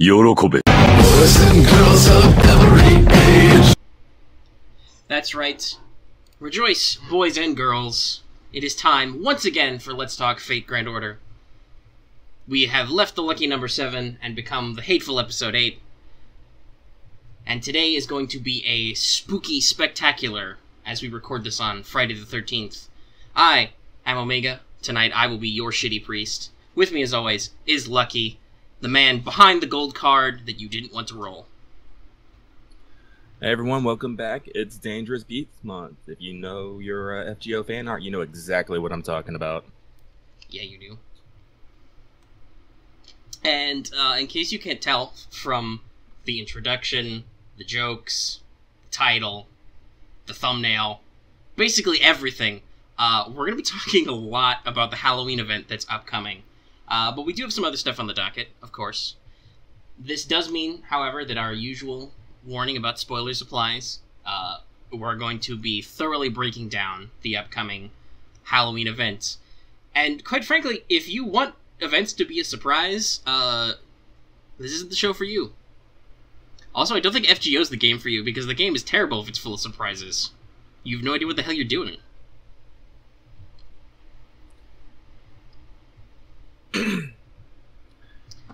Yorokobe. Boys and girls of every age. That's right. Rejoice, boys and girls. It is time, once again, for Let's Talk Fate Grand Order. We have left the lucky number 7 and become the hateful episode 8. And today is going to be a spooky spectacular as we record this on Friday the 13th. I am Omega. Tonight I will be your shitty priest. With me, as always, is Lucky, the man behind the gold card that you didn't want to roll. Hey everyone, welcome back. It's Dangerous Beats Month. If you know your FGO fan art, you know exactly what I'm talking about. Yeah, you do. And in case you can't tell from the introduction, the jokes, the title, the thumbnail, basically everything, we're going to be talking a lot about the Halloween event that's upcoming. But we do have some other stuff on the docket, of course. This does mean, however, that our usual warning about spoilers applies. We're going to be thoroughly breaking down the upcoming Halloween event. And quite frankly, if you want events to be a surprise, this isn't the show for you. Also, I don't think FGO is the game for you, because the game is terrible if it's full of surprises. You have no idea what the hell you're doing.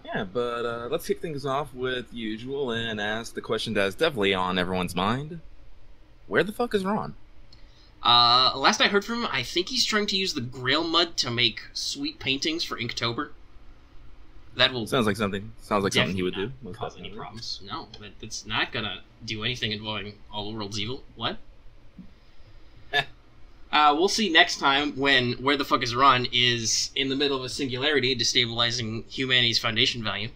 Yeah, but let's kick things off with usual and ask the question that's definitely on everyone's mind. Where the fuck is Ron? Last I heard from him, I think he's trying to use the Grail mud to make sweet paintings for Inktober. That will Sounds like something he would do. Not cause any problems. No, it's not gonna do anything involving all the world's evil. What? We'll see next time when Where the Fuck is Ron is in the middle of a singularity destabilizing humanity's foundation value.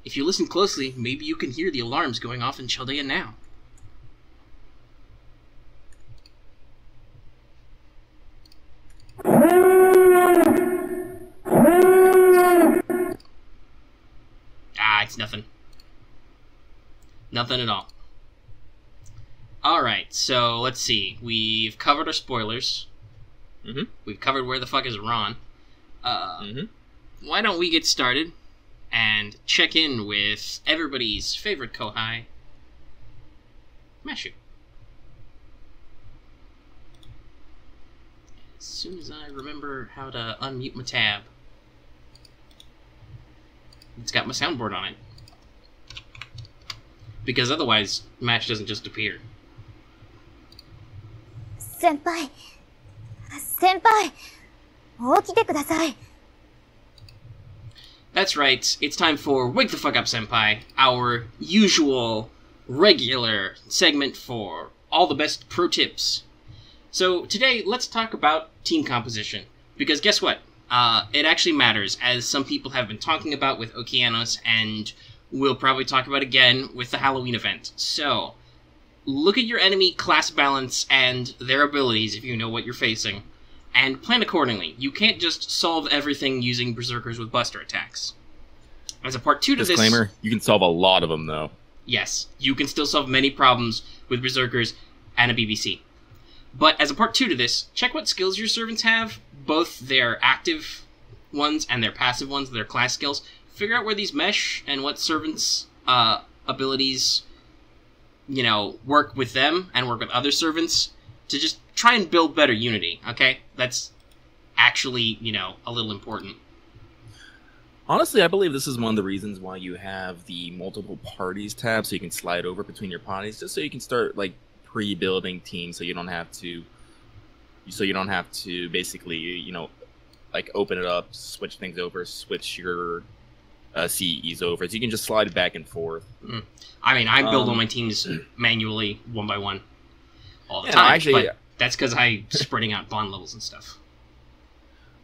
If you listen closely, maybe you can hear the alarms going off in Chaldea now. It's nothing. Nothing at all. Alright, so let's see. We've covered our spoilers. Mm-hmm. We've covered Where the Fuck is Ron. Why don't we get started and check in with everybody's favorite Kohai, Mashu. As soon as I remember how to unmute my tab. It's got my soundboard on it. Because otherwise, Mash doesn't just appear. Senpai! Senpai! 起きてください! That's right, it's time for Wake the Fuck Up Senpai, our usual, regular segment for all the best pro tips. So today, let's talk about team composition. Because guess what? It actually matters, as some people have been talking about with Okeanos, and we'll probably talk about again with the Halloween event. So, look at your enemy class balance and their abilities if you know what you're facing, and plan accordingly. You can't just solve everything using Berserkers with Buster attacks. As a part 2 to this... Disclaimer, you can solve a lot of them, though. Yes, you can still solve many problems with Berserkers and a BBC. But as a part 2 to this, check what skills your servants have, both their active ones and their passive ones, their class skills. Figure out where these mesh and what servants' abilities, work with them and work with other servants to just try and build better unity, okay? That's actually, a little important. Honestly, I believe this is one of the reasons why you have the multiple parties tab, so you can slide over between your parties, just so you can start, pre-building teams, so you don't have to basically, open it up, switch things over, switch your CEs over, so you can just slide it back and forth. I mean, I build all my teams manually, one by one, all the time, but that's because I'm spreading out bond levels and stuff.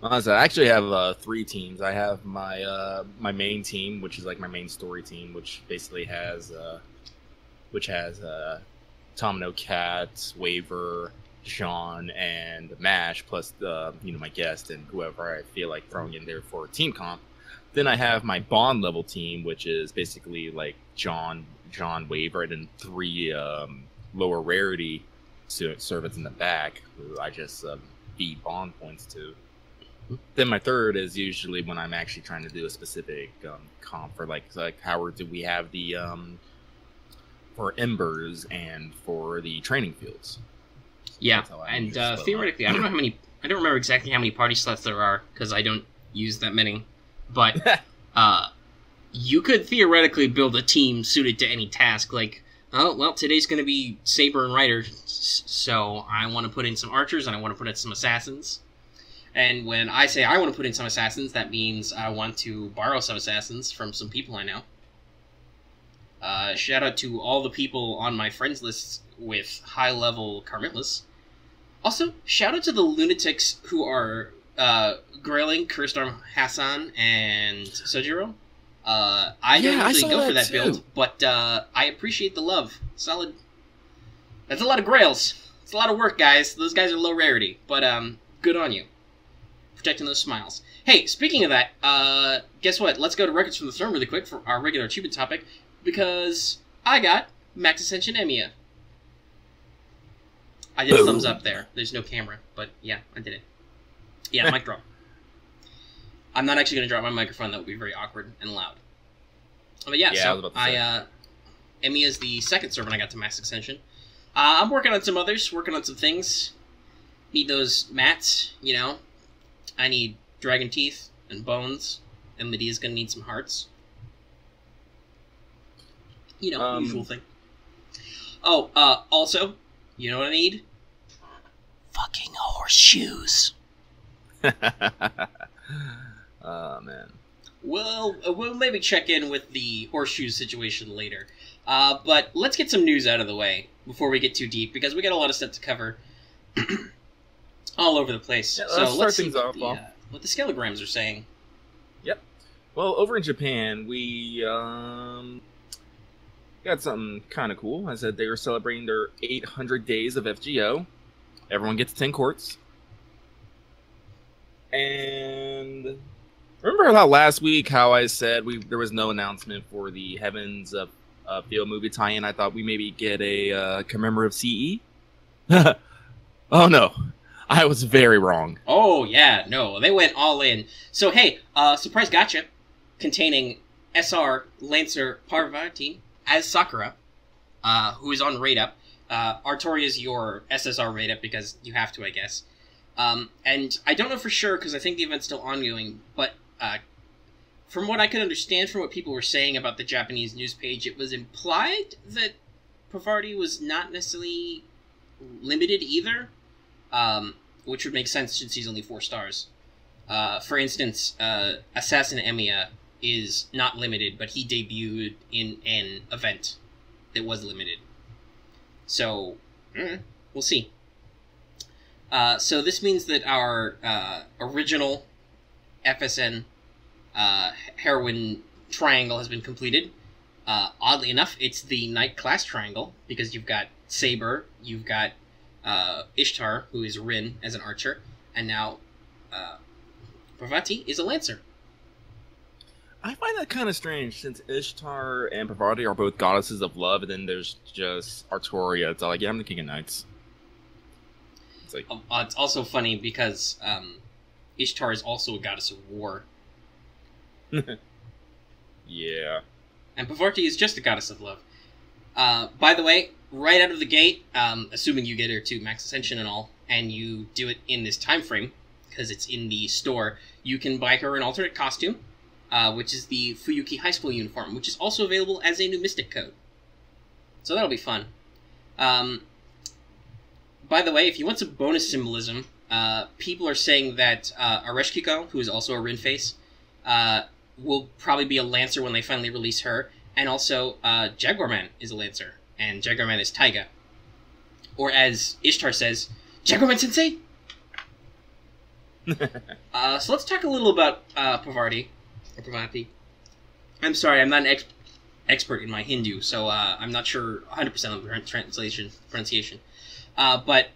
So I actually have 3 teams. I have my my main team, which is my main story team, which basically has Tamamo-no-mae, Cat, Waver, Sean, and Mash, plus my guest and whoever I feel like throwing in there for team comp. Then I have my bond level team, which is basically John, Waver, and then 3 lower rarity servants in the back, who I just beat bond points to. Then my third is usually when I'm actually trying to do a specific comp for like how do we have the for embers and for the training fields. Yeah, That's how I and usually split them up. theoretically, I don't know how many. I don't remember exactly how many party slots there are because I don't use that many. But you could theoretically build a team suited to any task. Like, oh well, today's going to be Saber and Rider, so I want to put in some archers and I want to put in some assassins. And when I say I want to put in some assassins, that means I want to borrow some assassins from some people I know. Shout out to all the people on my friends list with high-level Carmitless. Also, shout out to the lunatics who are grailing Cursed Arm Hassan and Sojiro. I don't usually go for that build, but I appreciate the love. Solid. That's a lot of grails. It's a lot of work, guys. Those guys are low rarity, but good on you. Protecting those smiles. Hey, speaking of that, guess what? Let's go to Records from the Throne really quick for our regular achievement topic, because I got Max Ascension Emiya. I did a thumbs up there. There's no camera, but yeah, I did it. Yeah, mic drop. I'm not actually going to drop my microphone. That would be very awkward and loud. But yeah, so Emiya is the second servant I got to Max Ascension. I'm working on some others, working on some things. Need those mats, you know. I need dragon teeth and bones, and Medea's going to need some hearts. You know, usual thing. Oh, also, you know what I need? Fucking horseshoes. Oh, man. Well, we'll maybe check in with the horseshoe situation later. But let's get some news out of the way before we get too deep, because we got a lot of stuff to cover all over the place. Yeah, so let's see things off, what the scalograms are saying. Yep. Well, over in Japan, we got something kind of cool. I said they were celebrating their 800 days of FGO. Everyone gets 10 quartz. And remember how last week how I said there was no announcement for the Heavens of Field movie tie-in? I thought we maybe get a commemorative CE. Oh no, I was very wrong. Oh yeah, no, they went all in. So hey, surprise gotcha, containing SR Lancer Parvati as Sakura, who is on raid up. Artori is your SSR raid up because you have to, I guess. And I don't know for sure because I think the event's still ongoing, but from what I could understand from what people were saying about the Japanese news page, it was implied that Parvati was not necessarily limited either, which would make sense since he's only 4 stars. For instance, Assassin Emiya is not limited, but he debuted in an event that was limited. So, we'll see. So this means that our original FSN heroine triangle has been completed. Oddly enough, it's the Knight class triangle, because you've got Saber, you've got Ishtar, who is Rin as an archer, and now Parvati is a lancer. I find that kind of strange, since Ishtar and Parvati are both goddesses of love, and then there's just Artoria. It's all like, yeah, I'm the king of knights. It's like, it's also funny because Ishtar is also a goddess of war. yeah. And Parvati is just a goddess of love. By the way, right out of the gate, assuming you get her to Max Ascension and all, and you do it in this time frame, because it's in the store, you can buy her an alternate costume, which is the Fuyuki High School uniform, which is also available as a new Mystic code. So that'll be fun. By the way, if you want some bonus symbolism, people are saying that Areshkiko, who is also a Rin face, will probably be a Lancer when they finally release her, and also Jaguarman is a Lancer, and Jaguarman is Taiga. Or as Ishtar says, Jaguarman-sensei! So let's talk a little about Parvati. I'm sorry, I'm not an expert in my Hindu, so I'm not sure 100% of the pronunciation. But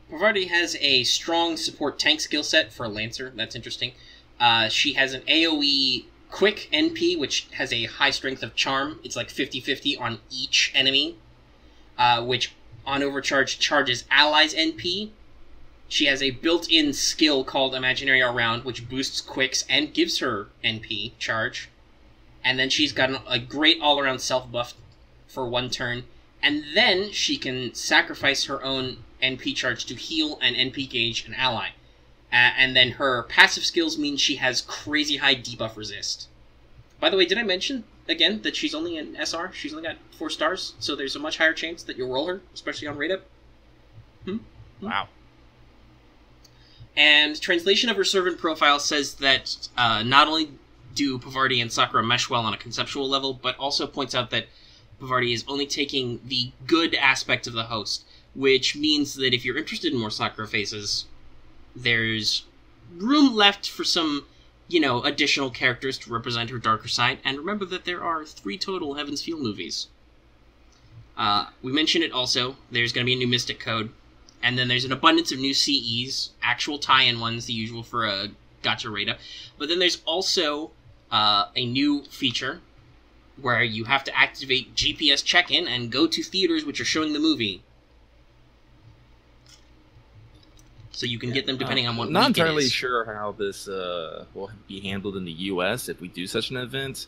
Parvati has a strong support tank skill set for a Lancer. That's interesting. She has an AoE quick NP, which has a high strength of charm. It's like 50-50 on each enemy, which on overcharge charges allies NP. She has a built-in skill called Imaginary All Round, which boosts quicks and gives her NP charge. And then she's got a great all-around self-buff for 1 turn. And then she can sacrifice her own NP charge to heal and NP gauge an ally. And then her passive skills mean she has crazy high debuff resist. By the way, did I mention, again, that she's only an SR? She's only got 4 stars, so there's a much higher chance that you'll roll her, especially on rate up. Wow. And translation of her servant profile says that not only do Pavardi and Sakura mesh well on a conceptual level, but also points out that Pavardi is only taking the good aspect of the host, which means that if you're interested in more Sakura faces, there's room left for some, additional characters to represent her darker side, and remember that there are 3 total Heaven's Feel movies. We mentioned it also, there's going to be a new Mystic Code, and then there's an abundance of new CEs, actual tie-in ones, the usual for a gacha rate up, but then there's also a new feature where you have to activate GPS check-in and go to theaters which are showing the movie. So you can get them depending on what not week entirely it is. sure how this will be handled in the U.S. if we do such an event.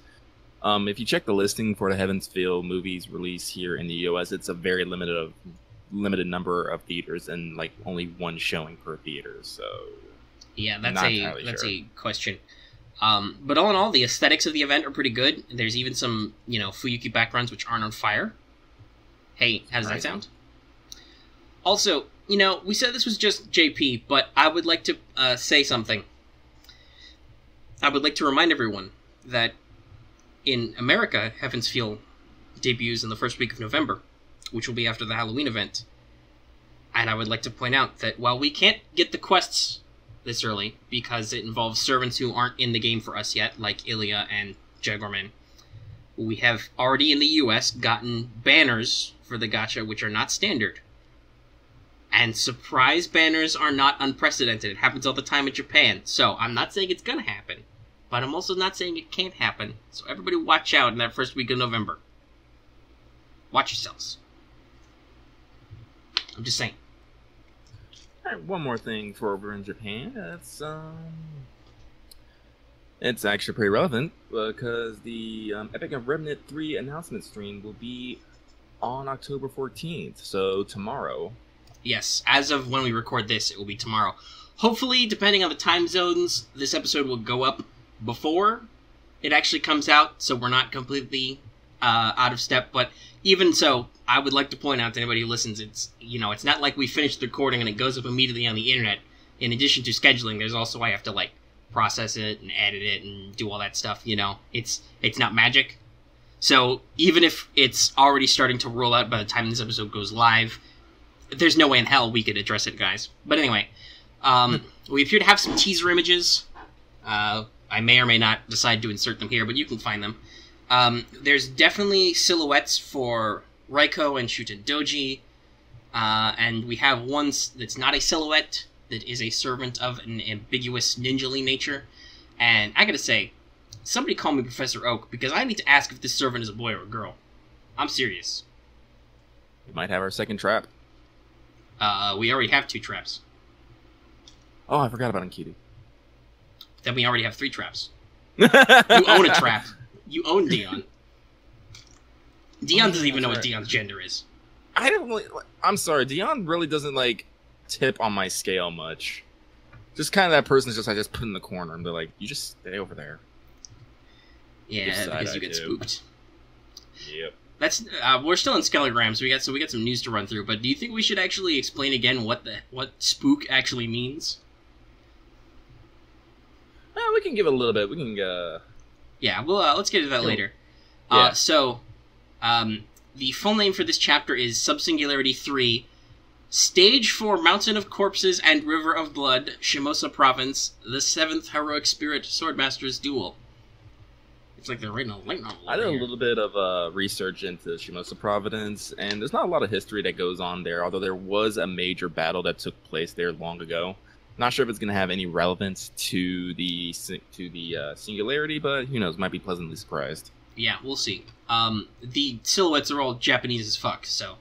If you check the listing for the Heaven's Feel movies release here in the U.S., it's a very limited number of theaters and like only 1 showing per theater. So yeah, that's not a question. But all in all, the aesthetics of the event are pretty good. There's even some Fuyuki backgrounds which aren't on fire. Hey, how does that sound? Also, we said this was just JP, but I would like to say something. I would like to remind everyone that in America, Heaven's Feel debuts in the first week of November, which will be after the Halloween event. And I would like to point out that while we can't get the quests this early, because it involves servants who aren't in the game for us yet, like Ilya and Jaguarman, we have already in the US gotten banners for the gacha which are not standard. And surprise banners are not unprecedented. It happens all the time in Japan. So I'm not saying it's gonna happen, but I'm also not saying it can't happen. So everybody watch out in that first week of November. Watch yourselves. I'm just saying. All right, one more thing for over in Japan. It's actually pretty relevant because the Epic of Remnant 3 announcement stream will be on October 14th. So tomorrow. Yes, as of when we record this, it will be tomorrow. Hopefully, depending on the time zones, this episode will go up before it actually comes out, so we're not completely out of step. But even so, I would like to point out to anybody who listens, it's not like we finished the recording and it goes up immediately on the internet. In addition to scheduling, there's also I have to process it and edit it and do all that stuff. It's not magic. So even if it's already starting to roll out by the time this episode goes live, there's no way in hell we could address it, guys. But anyway, we appear to have some teaser images. I may or may not decide to insert them here, but you can find them. There's definitely silhouettes for Raiko and Shuten Doji, and we have one that's not a silhouette, that is a servant of an ambiguous ninja-ly nature. And I gotta say, somebody call me Professor Oak, because I need to ask if this servant is a boy or a girl. I'm serious. We might have our second trap. We already have 2 traps. Oh, I forgot about Ankiti. Then we already have 3 traps. You own a trap. You own Dion. Dion doesn't even know what Dion's gender is. I don't really... I'm sorry, Dion really doesn't, tip on my scale much. Just kind of that person I just put in the corner and be like, you just stay over there. Yeah, because you get spooked. Yep. That's we're still in Skelligramms, so we got some news to run through, but do you think we should actually explain again what spook actually means? We can give it a little bit. We can Yeah, well, let's get to that later. Yeah. The full name for this chapter is Subsingularity 3, Stage for Mountain of Corpses and River of Blood, Shimosa Province, the 7th Heroic Spirit Swordmaster's Duel. It's like they're writing a light novel. I did a little bit of research into Shimosa Province, and there's not a lot of history that goes on there, although there was a major battle that took place there long ago. Not sure if it's going to have any relevance to the singularity, but who knows, might be pleasantly surprised. Yeah, we'll see. The silhouettes are all Japanese as fuck, so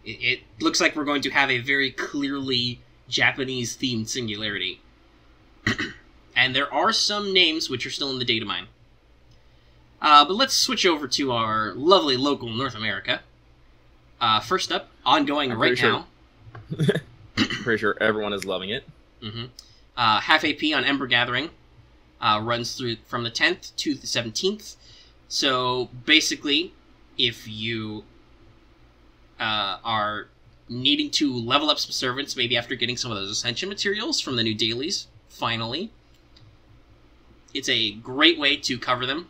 it looks like we're going to have a very clearly Japanese-themed Singularity. And there are some names which are still in the data mine. But let's switch over to our lovely local North America. First up, ongoing right now. Pretty sure everyone is loving it. Mm-hmm. Half AP on Ember Gathering runs through from the 10th to the 17th. So basically, if you are needing to level up some servants, maybe after getting some of those Ascension materials from the new dailies, finally, it's a great way to cover them.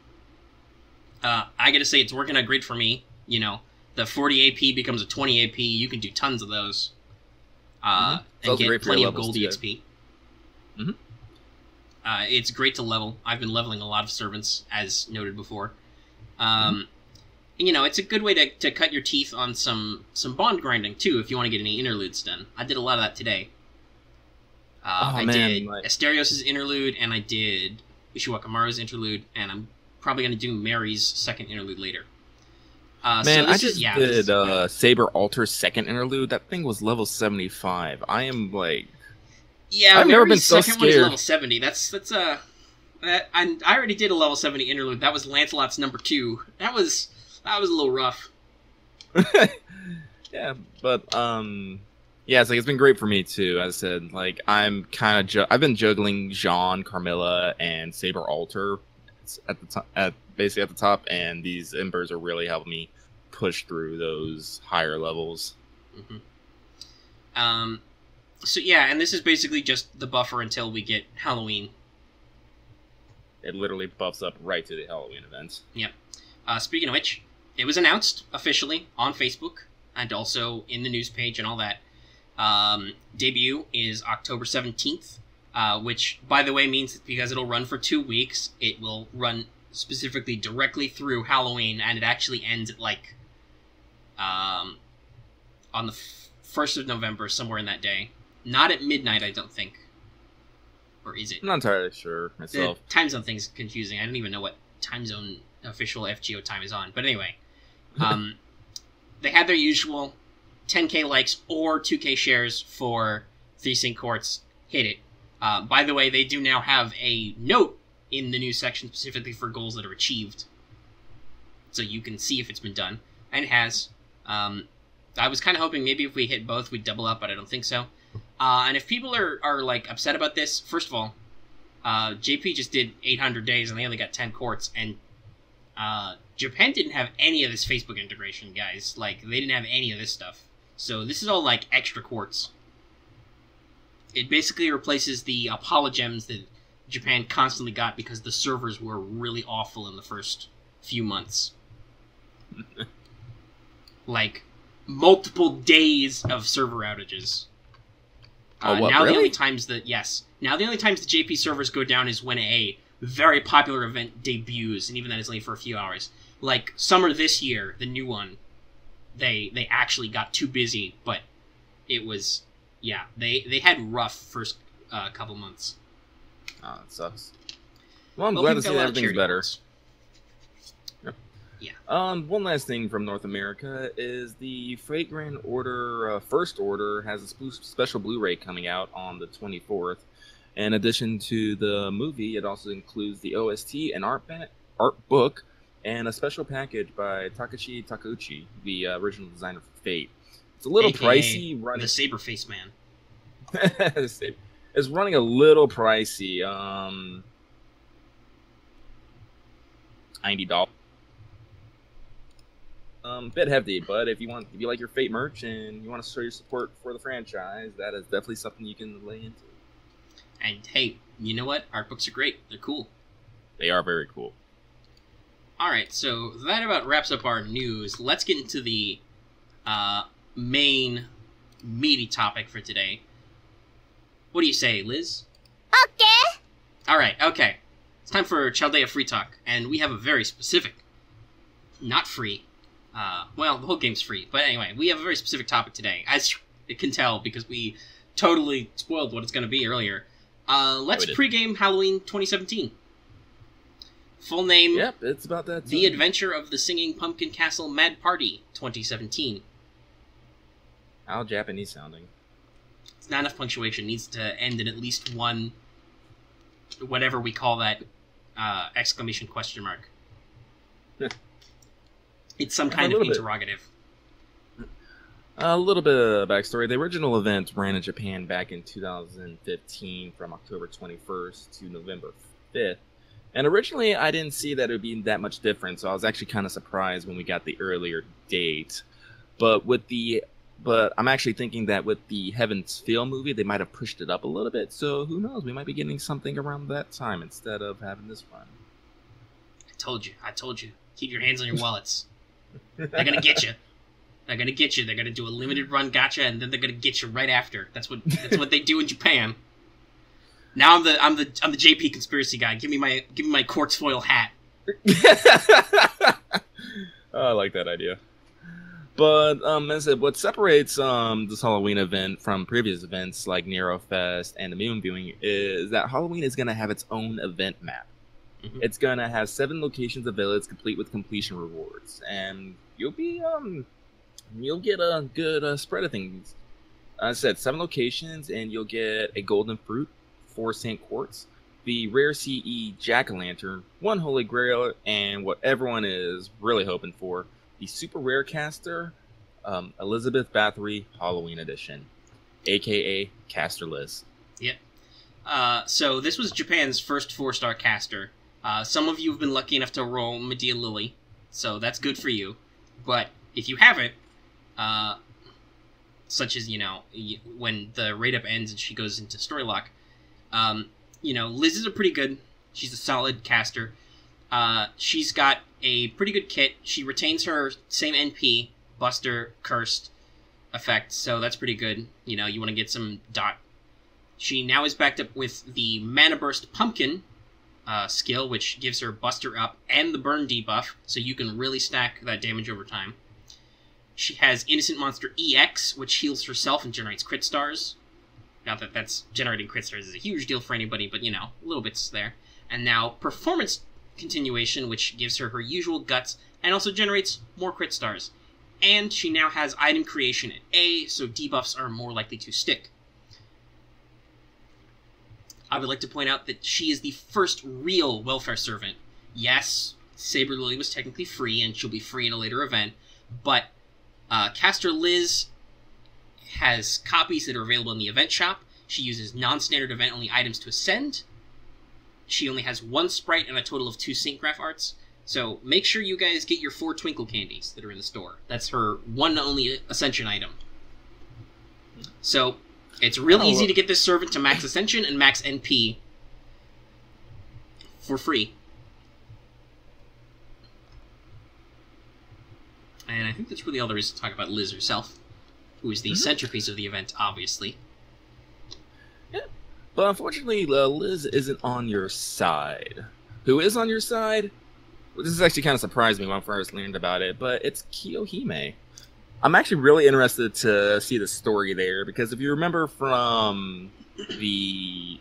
I gotta say, it's working out great for me. You know, the 40 AP becomes a 20 AP. You can do tons of those. And get plenty of gold EXP. Mm-hmm. It's great to level. I've been leveling a lot of servants, as noted before. And, you know, it's a good way to cut your teeth on some bond grinding, too, if you want to get any interludes done. I did a lot of that today. I did Asterios' interlude, and I did Ishiwakamaru's interlude, and I'm probably going to do Mary's second interlude later. I just did Saber Alter's second interlude. That thing was level 75. I am like... Yeah, I've never been so second one is scared. level 70. I already did a level 70 interlude. That was Lancelot's number 2. That was a little rough. Yeah, but yeah, it's like it's been great for me too. As I said, like I'm kind of I've been juggling Jean, Carmilla, and Saber Alter at the top, basically at the top, and these embers are really helping me push through those higher levels. Mm-hmm. So yeah, and this is basically just the buffer until we get Halloween. It literally buffs up right to the Halloween event. Yep. Speaking of which, it was announced officially on Facebook and also in the news page and all that. Debut is October 17th, which, by the way, means that because it'll run for 2 weeks, it will run specifically directly through Halloween, and it actually ends at, like, on the 1st of November, somewhere in that day. Not at midnight, I don't think. Or is it? I'm not entirely sure myself. The time zone thing's confusing. I don't even know what time zone official FGO time is on. But anyway, they had their usual 10k likes or 2k shares for 3 Sync Courts. Hit it. By the way, they do now have a note in the news section specifically for goals that are achieved. So you can see if it's been done. And it has. I was kind of hoping maybe if we hit both, we'd double up, but I don't think so. And if people are like upset about this, first of all, JP just did 800 days and they only got 10 courts, and Japan didn't have any of this Facebook integration, guys. Like, they didn't have any of this stuff. So this is all like extra courts. It basically replaces the Apologems that Japan constantly got because the servers were really awful in the first few months. Like, multiple days of server outages. Now really? The only times that now the only times the JP servers go down is when a very popular event debuts, and even that is only for a few hours. Like summer this year, the new one, they actually got too busy, but it was they had rough first couple months. Oh, it sucks. Well, I'm glad to see that everything's better. Ones. Yeah. One last thing from North America is the Fragrant Order First Order has a special Blu-ray coming out on the 24th. In addition to the movie, it also includes the OST, an art book, and a special package by Takashi Takeuchi, the original designer for Fate. It's a little pricey. The Saber-Face Man. It's running a little pricey. $90. Bit hefty, but if you like your Fate merch and you want to show your support for the franchise, that is definitely something you can lay into. And hey, you know what? Art books are great. They're cool. They are very cool. Alright, so that about wraps up our news. Let's get into the main meaty topic for today. What do you say, Liz? Okay. Alright, okay. It's time for Chaldea Free Talk, and we have a very specific, not free, well, the whole game's free, but anyway, we have a very specific topic today, as you can tell, because we totally spoiled what it's going to be earlier. Let's pregame Halloween 2017. Full name... Yep, it's about that time. The Adventure of the Singing Pumpkin Castle Mad Party 2017. How Japanese sounding. It's not enough punctuation. It needs to end in at least one, whatever we call that, exclamation question mark. It's some kind of interrogative. A little bit of backstory. The original event ran in Japan back in 2015 from October 21st to November 5th. And originally, I didn't see that it would be that much different, so I was actually kind of surprised when we got the earlier date. But I'm actually thinking that with the Heaven's Feel movie, they might have pushed it up a little bit. So who knows? We might be getting something around that time instead of having this run. I told you. Keep your hands on your wallets. They're gonna get you. They're gonna do a limited run gotcha, and then they're gonna get you right after. That's what they do in Japan. Now I'm the JP conspiracy guy. Give me my quartz foil hat. Oh, I like that idea. But as I said, what separates this Halloween event from previous events like Nero Fest and the Moon Viewing is that Halloween is gonna have its own event map. Mm-hmm. It's gonna have 7 locations of villages complete with completion rewards, and you'll get a good spread of things. I said 7 locations, and you'll get a golden fruit, 4 Saint Quartz, the rare CE Jack-o'-lantern, 1 Holy Grail, and what everyone is really hoping for, the super rare caster, Elizabeth Bathory Halloween Edition, aka Caster Liz. Yep. So this was Japan's first 4-star caster. Some of you have been lucky enough to roll Medea Lily, so that's good for you. But if you haven't, such as, when the raid-up ends and she goes into story lock, Liz is she's a solid caster. She's got a pretty good kit. She retains her same NP, Buster, Cursed effect, so that's pretty good. You want to get some dot. She now is backed up with the Mana Burst Pumpkin skill, which gives her Buster up and the burn debuff, so you can really stack that damage over time. She has Innocent Monster EX, which heals herself and generates crit stars. Not that that's generating crit stars is a huge deal for anybody, but a little bit's there. And now Performance Continuation, which gives her usual guts and also generates more crit stars. And she now has Item Creation at A, so debuffs are more likely to stick. I would like to point out that she is the first real welfare servant. Yes, Saber Lily was technically free, and she'll be free in a later event, but Caster Liz has copies that are available in the event shop. She uses non-standard event-only items to ascend. She only has 1 sprite and a total of 2 Saint Graph arts. So make sure you guys get your 4 Twinkle Candies that are in the store. That's her one and only Ascension item. So it's real easy to get this servant to max Ascension and max NP for free. And I think that's really all there is to talk about Liz herself, who is the centerpiece of the event, obviously. Yeah, but unfortunately, Liz isn't on your side. Who is on your side? Well, this has actually kind of surprised me when I first learned about it, but it's Kiyohime. I'm actually really interested to see the story there, because if you remember from the,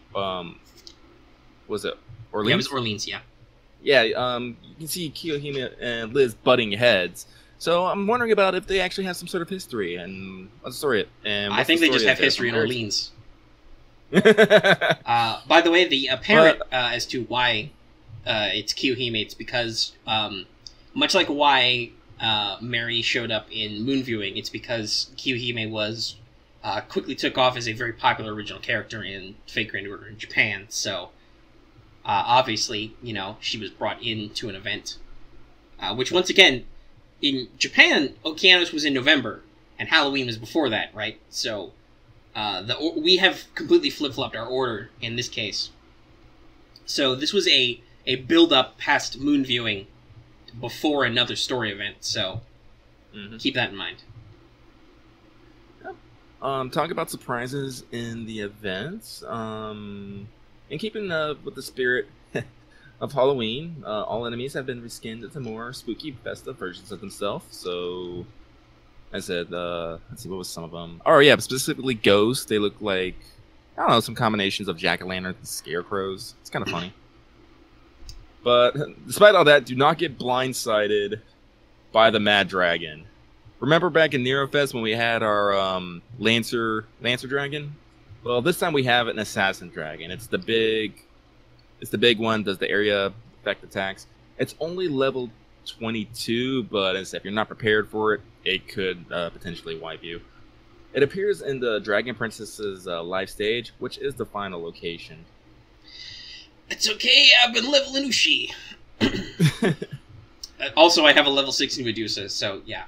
was it Orleans? Yeah, it was Orleans, yeah. Yeah, you can see Kiyohime and Liz butting heads. So I'm wondering about if they actually have some sort of history and what's the story. And I think they just have history in Orleans. By the way, the apparent as to why it's Kiyohime, it's because much like why Mary showed up in Moon Viewing, it's because Kiyohime was quickly took off as a very popular original character in Fate Grand Order in Japan. So obviously, she was brought into an event, which once again. In Japan, Okeanos was in November, and Halloween was before that, right? So, we have completely flip-flopped our order in this case. So this was a build-up past Moon Viewing before another story event, so keep that in mind. Yep. Talk about surprises in the events. And keeping with the spirit of Halloween, all enemies have been reskinned into more spooky, festive versions of themselves. So, I said, let's see, what was some of them? Oh, yeah, specifically ghosts. They look like, I don't know, some combinations of jack-o'-lanterns and scarecrows. It's kind of funny. But, despite all that, do not get blindsided by the Mad Dragon. Remember back in Nero Fest when we had our Lancer Dragon? Well, this time we have an assassin dragon. It's the big one. Does the area effect attacks? It's only level 22, but as if you're not prepared for it, it could potentially wipe you. It appears in the Dragon Princess's life stage, which is the final location. It's okay, I've been leveling Ushi. Also, I have a level 60 Medusa, so yeah.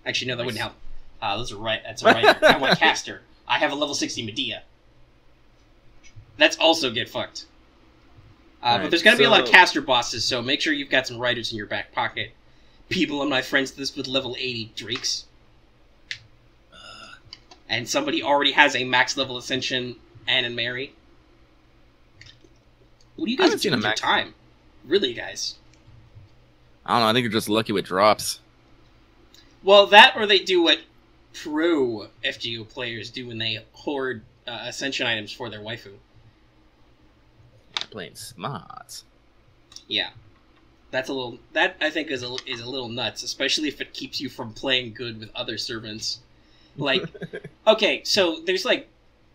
Actually, no, that wouldn't help. That's a writer. I want caster. I have a level 60 Medea. That's also get fucked. But there's gonna be a lot of caster bosses, so make sure you've got some writers in your back pocket. People on my friends list with level 80 Drakes. And somebody already has a max level Ascension Anne and Mary. What do you guys do with your time? Really, guys? I don't know, I think you're just lucky with drops. Well, that or they do what pro FGO players do when they hoard Ascension items for their waifu. Playing smart. Yeah. That I think is a little nuts, especially if it keeps you from playing good with other servants. Like, okay, so there's like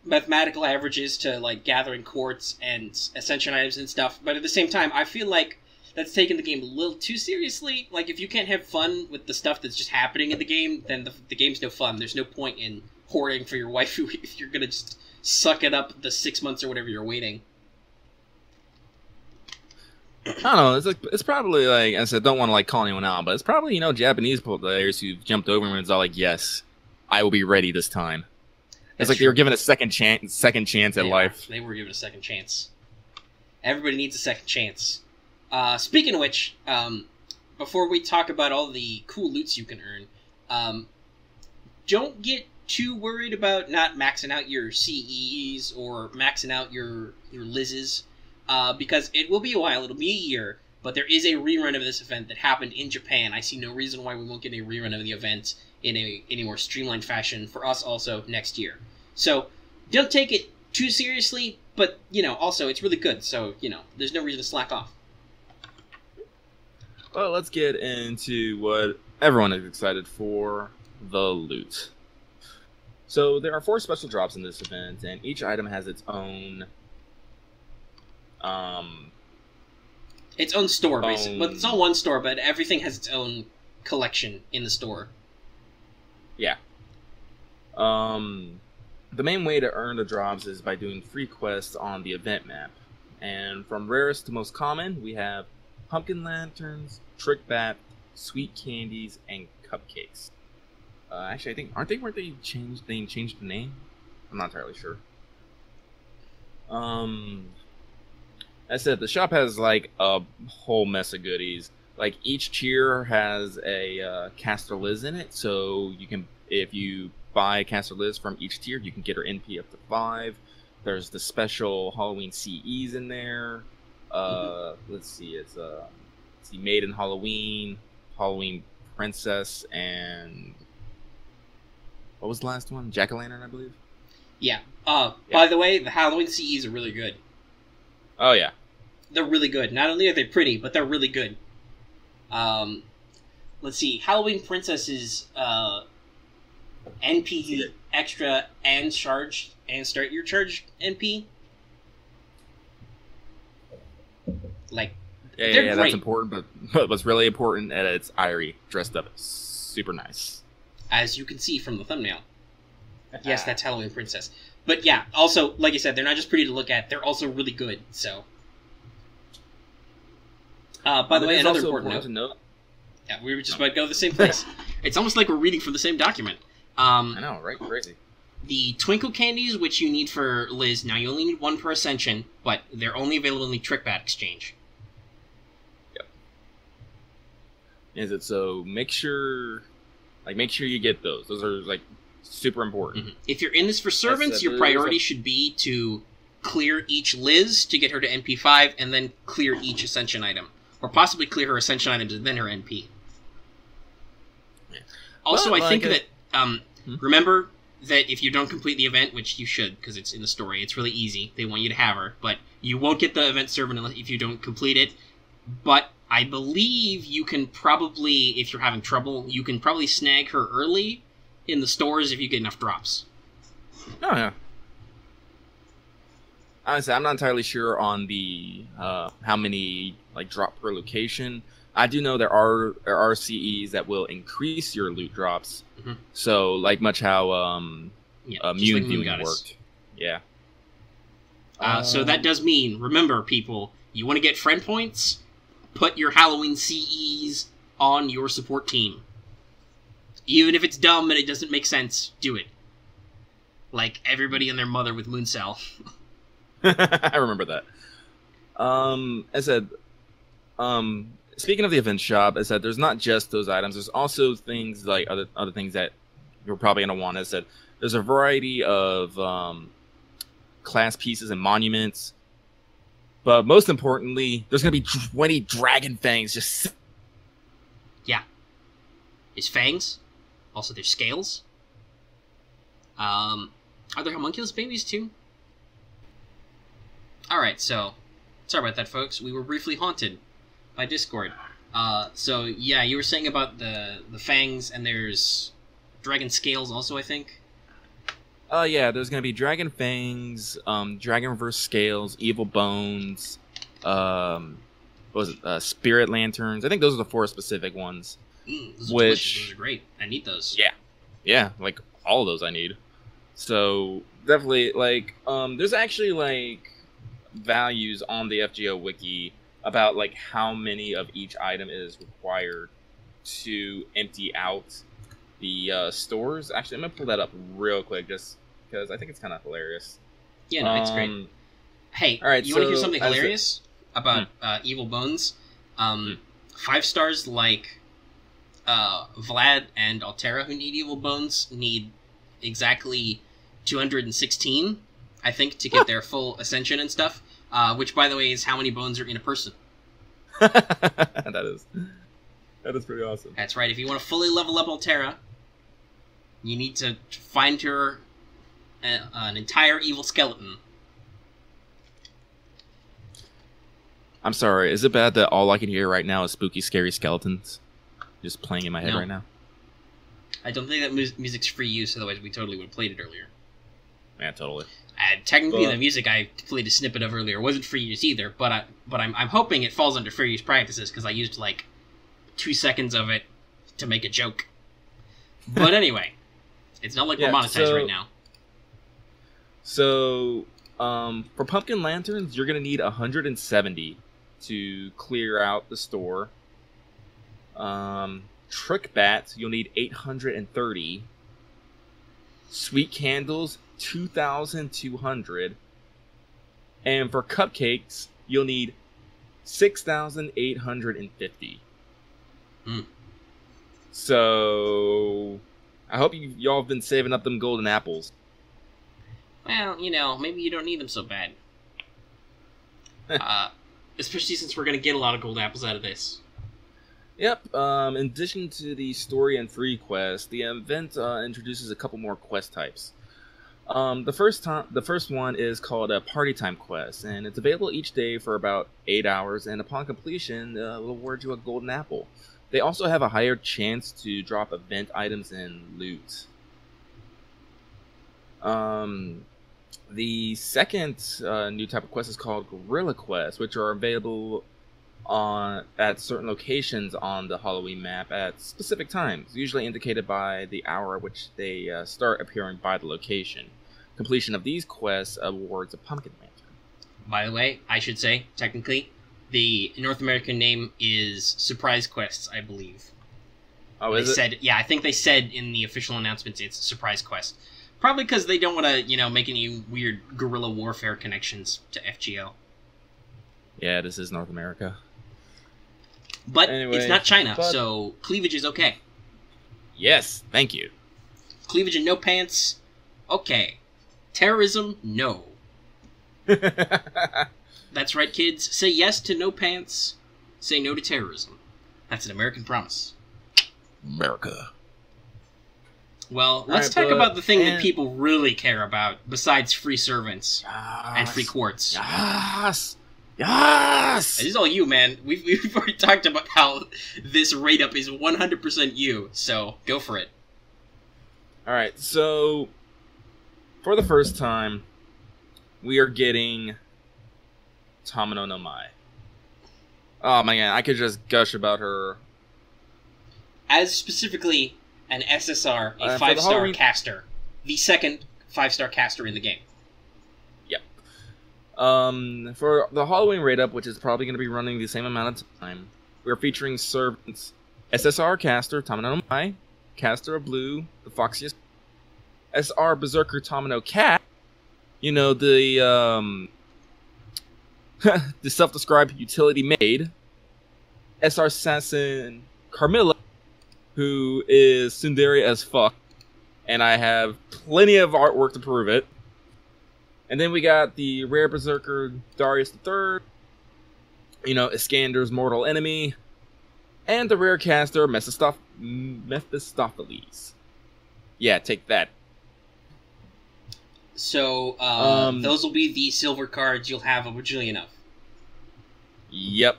mathematical averages to like gathering quartz and ascension items and stuff, but at the same time, I feel like that's taking the game a little too seriously. Like, if you can't have fun with the stuff that's just happening in the game, then the game's no fun. There's no point in hoarding for your waifu if you're gonna just suck it up the 6 months or whatever you're waiting. I don't know. It's probably like I said. Don't want to like call anyone out, but it's probably Japanese players who jumped over and it's all like, "Yes, I will be ready this time." It's like they were given a second chance at life. They were given a second chance. Everybody needs a second chance. Speaking of which, before we talk about all the cool loots you can earn, don't get too worried about not maxing out your CEs or maxing out your Liz's. Because it will be a while, it'll be a year, but there is a rerun of this event that happened in Japan. I see no reason why we won't get a rerun of the event in a more streamlined fashion for us also next year. So, don't take it too seriously, but, also, it's really good, so, there's no reason to slack off. Well, let's get into what everyone is excited for, the loot. So, there are 4 special drops in this event, and each item has its own store, basically. Well, it's all one store, but everything has its own collection in the store. Yeah. The main way to earn the drops is by doing free quests on the event map. And from rarest to most common, we have pumpkin lanterns, trick bat, sweet candies, and cupcakes. Actually, I think weren't they changed the name? I'm not entirely sure. I said the shop has like a whole mess of goodies. Like each tier has a caster Liz in it, so you can, if you buy caster Liz from each tier, you can get her NP up to 5. There's the special Halloween CEs in there. Let's see, it's Maiden Halloween, Halloween Princess, and what was the last one? Jack-o'-lantern, I believe. Yeah. By the way, the Halloween CEs are really good. Oh yeah. They're really good. Not only are they pretty, but they're really good. Let's see. Halloween Princess is NP extra and charged and start your charge NP. Like, they're great. That's important. But what's really important is it's Irie dressed up super nice, as you can see from the thumbnail. Yes, that's Halloween Princess. But yeah, also, like I said, they're not just pretty to look at; they're also really good. So. By the way, another important note. Yeah, we were just about to go to the same place. It's almost like we're reading from the same document. I know, right? Crazy. The Twinkle Candies, which you need for Liz, now you only need 1 per Ascension, but they're only available in the Trick Bat exchange. Yep. Is it so? Make sure you get those. Those are like super important. Mm-hmm. If you're in this for servants, your priority should be to clear each Liz to get her to NP5, and then clear each Ascension item. Or possibly clear her Ascension items and then her NP. Yeah. Also, I think that, remember that if you don't complete the event, which you should, because it's in the story, it's really easy. They want you to have her, but you won't get the event servant if you don't complete it. But I believe you can probably, if you're having trouble, you can probably snag her early in the stores if you get enough drops. Oh, yeah. Honestly, I'm not entirely sure on the how many like drop per location. I do know there are CEs that will increase your loot drops. Mhm. So like much how Yeah, just Moon like Moon viewing Goddess. worked. Yeah. So that does mean, remember, people, you want to get friend points? Put your Halloween CEs on your support team. Even if it's dumb and it doesn't make sense, do it. Like everybody and their mother with Mooncell. I remember that. I said, speaking of the event shop, I said there's not just those items. There's also things like other things that you're probably gonna want. I said there's a variety of class pieces and monuments, but most importantly, there's gonna be 20 dragon fangs. Just Yeah. There's fangs. Also, there's scales. Are there homunculus babies too? Alright, so sorry about that, folks. We were briefly haunted by Discord. So yeah, you were saying about the fangs, and there's dragon scales also, I think. yeah, there's gonna be dragon fangs, dragon reverse scales, evil bones, what was it? Spirit lanterns. I think those are the 4 specific ones. Those are Which- delicious. Those are great. I need those. Yeah, like all of those I need. So definitely, like, there's actually like values on the FGO wiki about like how many of each item is required to empty out the stores. Actually, I'm gonna pull that up real quick just because I think it's kind of hilarious. Yeah, no, it's great. Hey, all right, you want to hear so something as hilarious about Evil Bones? 5 stars like Vlad and Altera, who need Evil Bones, need exactly 216, I think, to get their full ascension and stuff. Which, by the way, is how many bones are in a person. that is pretty awesome. That's right. If you want to fully level up Altera, you need to find her an entire evil skeleton. I'm sorry. Is it bad that all I can hear right now is spooky, scary skeletons just playing in my head No. right now? I don't think that music's free use, otherwise we totally would have played it earlier. Yeah, totally. Technically, Well- the music I played a snippet of earlier wasn't free use either, but I'm hoping it falls under fair use practices because I used like 2 seconds of it to make a joke. But anyway, it's not like Yeah, we're monetized so- right now. So, for pumpkin lanterns, you're gonna need 170 to clear out the store. Trick bats, you'll need 830. Sweet candles, 2,200. And for cupcakes, you'll need 6,850. Hmm. So, I hope y'all have been saving up them golden apples. Well, maybe you don't need them so bad. Especially since we're going to get a lot of gold apples out of this. Yep. In addition to the story and free quest, the event introduces a couple more quest types. The first one is called a Party Time quest, and it's available each day for about 8 hours. And upon completion, will award you a golden apple. They also have a higher chance to drop event items and loot. The second new type of quest is called Gorilla Quest, which are available at certain locations on the Halloween map at specific times, usually indicated by the hour at which they start appearing by the location. Completion of these quests awards a pumpkin lantern. By the way, I should say, technically, the North American name is Surprise Quests, I believe. Oh, They is it? said, yeah, I think they said in the official announcements it's Surprise Quest. Probably because they don't want to, make any weird guerrilla warfare connections to FGO. Yeah, this is North America. But Anyway, it's not China, but- so cleavage is okay. Yes, thank you. Cleavage and no pants, okay. Terrorism, no. That's right, kids. Say yes to no pants. Say no to terrorism. That's an American promise. America. Well, let's Alright, talk about the thing that and- people really care about, besides free servants and free quartz. Yes! Yes! This is all you, man. We've already talked about how this rate-up is 100% you, so go for it. Alright, so for the first time, we are getting Tamamo-no-mae. Oh my god, I could just gush about her. As specifically an SSR, a For the 5-star Halloween- caster. The second 5-star caster in the game. Yep. For the Halloween raid up, which is probably going to be running the same amount of time, we're featuring servants SSR caster Tamamo-no-mae, caster of blue, the foxiest, SR berserker Tamamo cat. You know, the the self-described utility maid, SR assassin Carmilla, who is tsundere as fuck, and I have plenty of artwork to prove it. And then we got the rare berserker Darius III, you know, Iskander's mortal enemy, and the rare caster Mephistopheles. Yeah, take that. So, those will be the silver cards you'll have a bajillion of. Yep.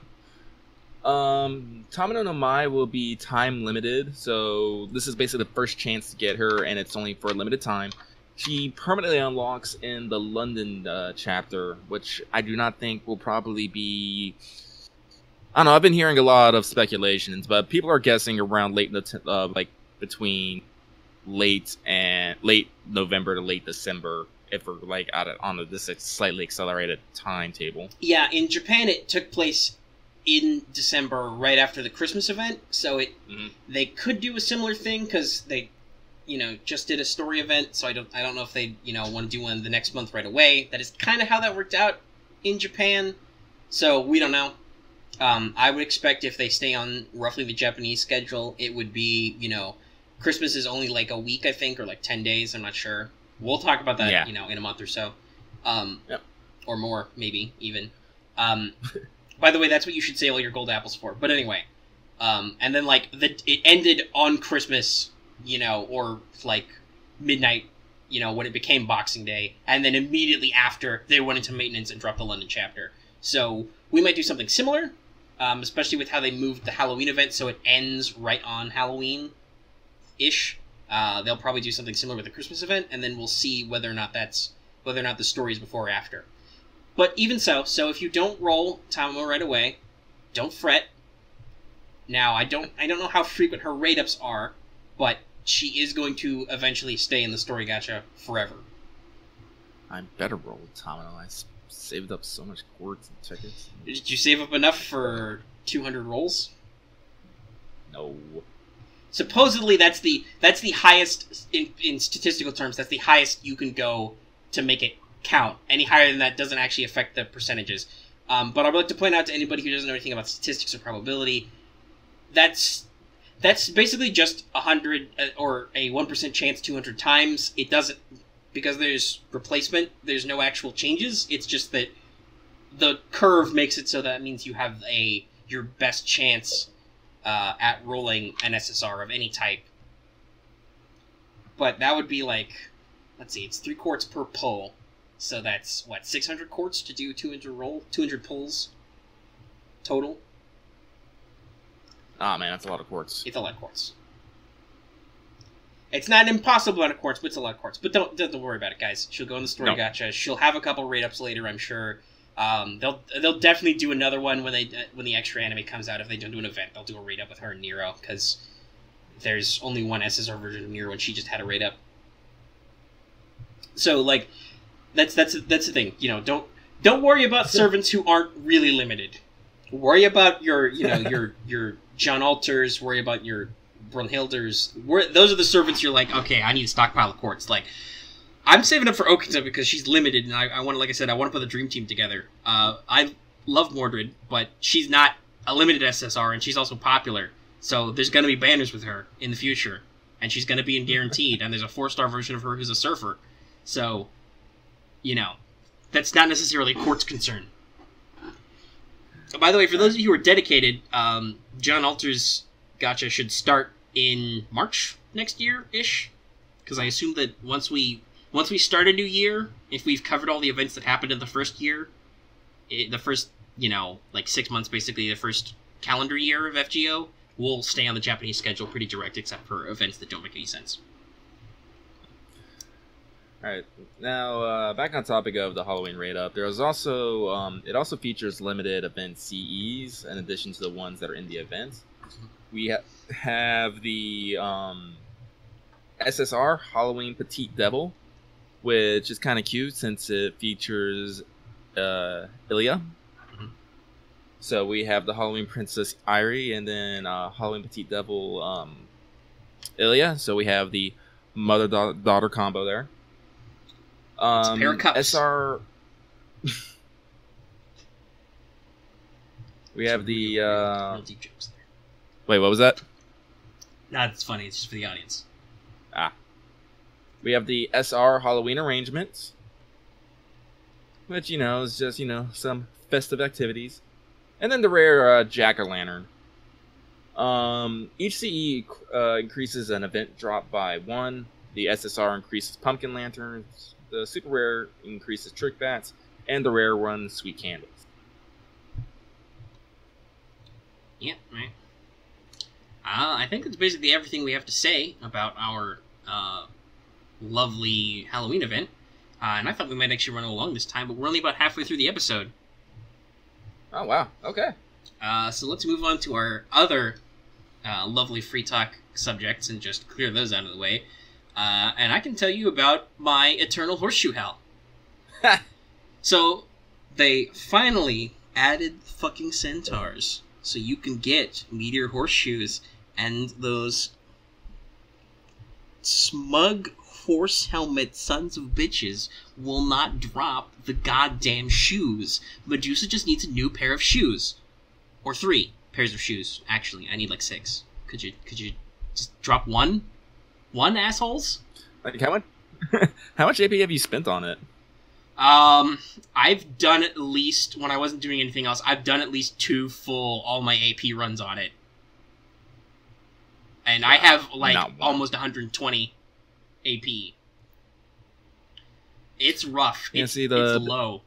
Tamamo-no-mae will be time limited, so this is basically the first chance to get her, and it's only for a limited time. She permanently unlocks in the London chapter, which I do not think will probably be... I don't know, I've been hearing a lot of speculations, but people are guessing around like between late November to late December, if we're like on this slightly accelerated timetable. Yeah, in Japan it took place in December, right after the Christmas event, so they could do a similar thing because they, just did a story event. So I don't know if they, want to do one the next month right away. That is kind of how that worked out in Japan. So we don't know. I would expect if they stay on roughly the Japanese schedule, it would be, Christmas is only like a week, I think, or like 10 days. I'm not sure. We'll talk about that, in a month or so, or more, maybe even. By the way, that's what you should save all your gold apples for. But anyway, and then like it ended on Christmas, or like midnight, when it became Boxing Day, and then immediately after they went into maintenance and dropped the London chapter. So we might do something similar, especially with how they moved the Halloween event, so it ends right on Halloween-ish. They'll probably do something similar with the Christmas event, and then we'll see whether or not the story is before or after. But even so if you don't roll Tamamo right away, don't fret. Now, I don't know how frequent her raid-ups are, but she is going to eventually stay in the story gacha forever. I better roll Tamamo. I saved up so much quartz and tickets. Did you save up enough for 200 rolls? No. Supposedly, that's the highest, in statistical terms, that's the highest you can go to make it count. Any higher than that doesn't actually affect the percentages. But I would like to point out to anybody who doesn't know anything about statistics or probability, that's basically just 100 or a 1% chance 200 times. It doesn't, because there's replacement, there's no actual changes. It's just that the curve makes it so that means you have your best chance at rolling an SSR of any type. But that would be like, let's see, it's 3 quarts per pull. So that's, 600 quarts to do 200 pulls total? Ah, man, that's a lot of quartz. It's a lot of quartz. It's not an impossible amount of quartz, but it's a lot of quartz. But don't worry about it, guys. She'll go in the story gacha. She'll have a couple raid-ups later, I'm sure. They'll definitely do another one when the extra anime comes out. If they don't do an event, they'll do a raid-up with her and Nero, because there's only one SSR version of Nero, and she just had a raid-up. So, like, that's the thing. Don't worry about servants who aren't really limited. Worry about your John Alters. Worry about your Brunhilders. Those are the servants you're like, okay, I need a stockpile of quartz. Like, I'm saving up for Okita because she's limited, and I want to, like I said, I want to put the dream team together. I love Mordred, but she's not a limited SSR, and she's also popular. So there's going to be banners with her in the future, and she's going to be in Guaranteed, and there's a 4-star version of her who's a surfer. So, that's not necessarily a quartz concern. By the way, for those of you who are dedicated, John Alter's gacha should start in March next year-ish, because I assume that once we start a new year, if we've covered all the events that happened in the first year, the first, 6 months, basically, the first calendar year of FGO, we'll stay on the Japanese schedule pretty direct, except for events that don't make any sense. All right, now back on topic of the Halloween raid up. There was also it also features limited event CEs in addition to the ones that are in the event. We have the SSR Halloween Petite Devil, which is kind of cute since it features Ilya. So we have the Halloween Princess Irie and then Halloween Petite Devil Ilya. So we have the mother-daughter combo there. It's a pair of cups. SR. We have the. Real deep jokes there. Wait, what was that? Nah, it's funny. It's just for the audience. We have the SR Halloween arrangements, which is just some festive activities, and then the rare Jack-o'-lantern. Each CE increases an event drop by 1. The SSR increases pumpkin lanterns. The super rare increases trick bats, and the rare one sweet candles. Yeah, right. I think that's basically everything we have to say about our lovely Halloween event. And I thought we might actually run along this time, but we're only about halfway through the episode. Oh, wow. Okay. So let's move on to our other lovely free talk subjects and just clear those out of the way. And I can tell you about my Eternal Horseshoe Hell. So, they finally added fucking centaurs. So you can get meteor horseshoes, and those smug horse helmet sons of bitches will not drop the goddamn shoes. Medusa just needs a new pair of shoes. Or 3 pairs of shoes. Actually, I need like 6. Could you just drop one? One, assholes? Like, how much AP have you spent on it? I've done at least, when I wasn't doing anything else, I've done at least 2 full all my AP runs on it. And I have, like, almost 120 AP. It's rough. It's low.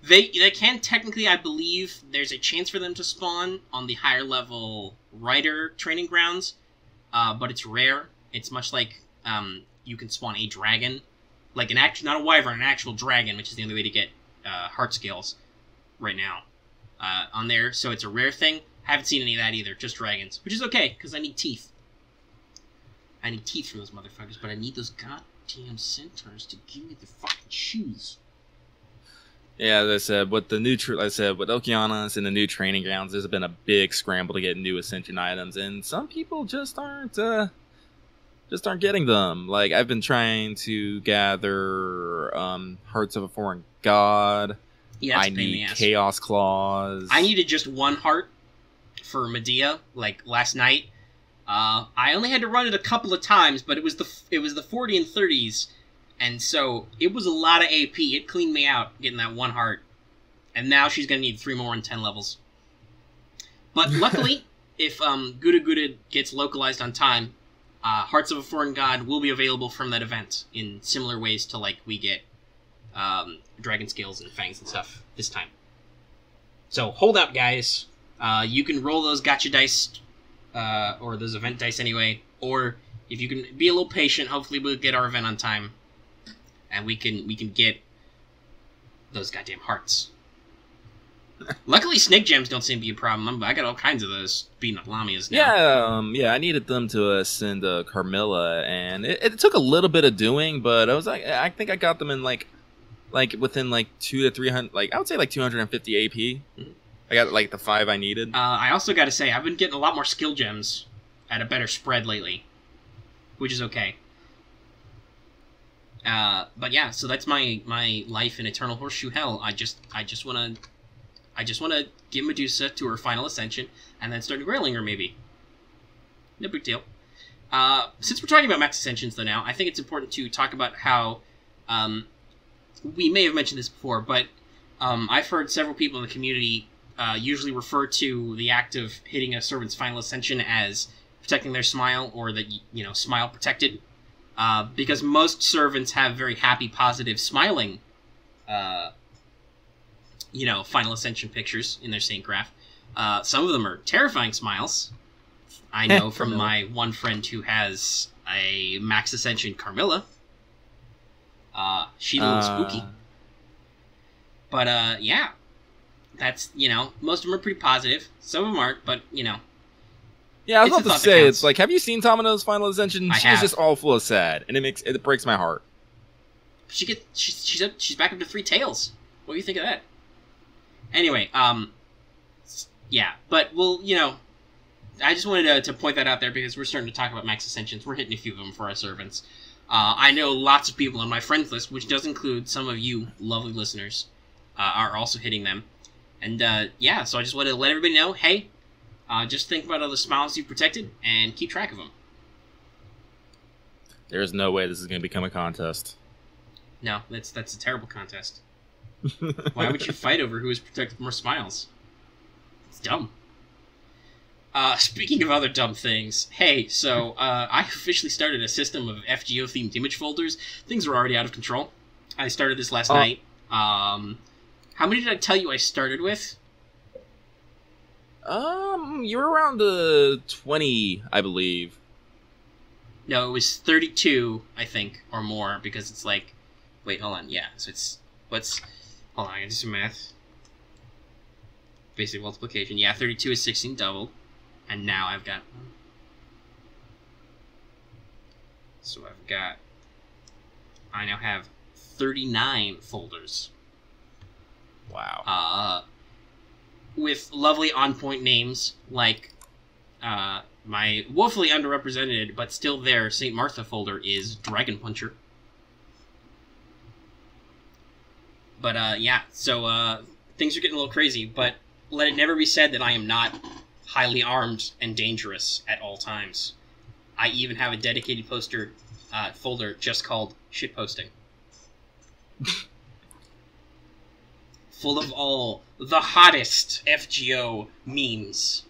They can technically, I believe, there's a chance for them to spawn on the higher level Rider training grounds, but it's rare. It's much like, you can spawn a dragon. Like not a wyvern, an actual dragon, which is the only way to get heart scales right now on there. So it's a rare thing. Haven't seen any of that either, just dragons, which is okay because I need teeth. I need teeth from those motherfuckers, but I need those goddamn centaurs to give me the fucking shoes. Yeah, as I said, with Okeanos and the new training grounds, there's been a big scramble to get new Ascension items, and some people just aren't getting them. Like, I've been trying to gather Hearts of a Foreign God. Yeah, I need Chaos Claws. I needed just 1 heart for Medea, like, last night. I only had to run it a couple of times, but it was the 40 and 30s, and so it was a lot of AP. It cleaned me out getting that 1 heart. And now she's going to need 3 more in 10 levels. But luckily, if Guda Guda gets localized on time, Hearts of a Foreign God will be available from that event in similar ways to, like, we get Dragon Scales and Fangs and stuff this time. So, hold up, guys. You can roll those gacha dice, or those event dice anyway, or if you can be a little patient, hopefully we'll get our event on time, and we can get those goddamn hearts. Luckily, snake gems don't seem to be a problem. I got all kinds of those beating up Lamias now. Yeah, I needed them to ascend Carmilla, and it took a little bit of doing, but I think I got them in like within like 200 to 300, like I would say like 250 AP. Mm-hmm. I got like the 5 I needed. I also got to say I've been getting a lot more skill gems at a better spread lately, which is okay. But yeah, so that's my life in Eternal Horseshoe Hell. I just want to give Medusa to her final ascension, and then start grailing her, maybe. No big deal. Since we're talking about max ascensions, though, now, I think it's important to talk about how, we may have mentioned this before, but I've heard several people in the community usually refer to the act of hitting a servant's final ascension as protecting their smile, or that, smile protected, because most servants have very happy, positive, smiling, final ascension pictures in their Saint Graph. Some of them are terrifying smiles. I know from my one friend who has a max ascension Carmilla. She's a little spooky. But, yeah. That's, most of them are pretty positive. Some of them aren't, but, Yeah, I was about to say, it's like, have you seen Tamamo-no's Final Ascension? She's just all full of sad, and it breaks my heart. She's back up to 3 tails. What do you think of that? Anyway, yeah, but I just wanted to point that out there because we're starting to talk about Max Ascensions. We're hitting a few of them for our servants. I know lots of people on my friends list, which does include some of you lovely listeners, are also hitting them. And, yeah, so I just wanted to let everybody know, hey, just think about all the smiles you've protected and keep track of them. There's no way this is going to become a contest. No, that's a terrible contest. Why would you fight over who has protected more smiles? It's dumb. Speaking of other dumb things, hey, so I officially started a system of FGO-themed image folders. Things were already out of control. I started this last night. How many did I tell you I started with? You were around the 20, I believe. No, it was 32, I think, or more, because it's like... Wait, hold on, yeah, so it's... Hold on, I gotta do some math. Basic multiplication. Yeah, 32 is 16 double. And now I've got... So I now have 39 folders. Wow. With lovely on-point names like my woefully underrepresented but still there St. Martha folder is Dragon Puncher. But yeah, so things are getting a little crazy, but let it never be said that I am not highly armed and dangerous at all times. I even have a dedicated folder just called shitposting. Full of all the hottest FGO memes.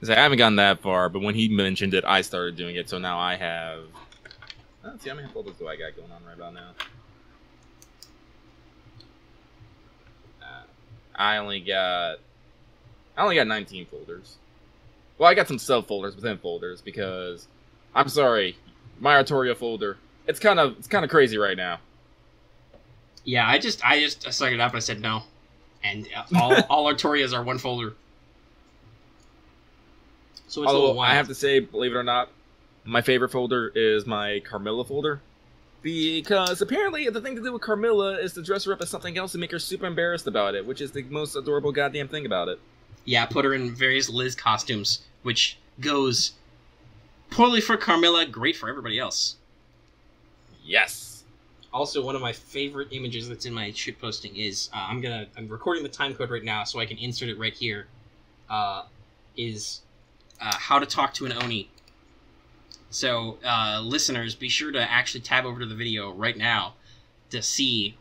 I haven't gotten that far, but when he mentioned it, I started doing it, so now I have... Let's see, how many folders do I got going on right about now? I only got 19 folders. Well, I got some subfolders within folders because I'm sorry, my Artoria folder. It's kind of crazy right now. Yeah, I just sucked it up. I said no, and all Artorias are one folder. So it's a little wild. I have to say, believe it or not, my favorite folder is my Carmilla folder. Because apparently the thing to do with Carmilla is to dress her up as something else and make her super embarrassed about it, which is the most adorable goddamn thing about it. Yeah, put her in various Liz costumes, which goes poorly for Carmilla, great for everybody else. Yes. Also, one of my favorite images that's in my shitposting is, I'm recording the time code right now so I can insert it right here, is how to talk to an Oni. So, listeners, be sure to actually tab over to the video right now to see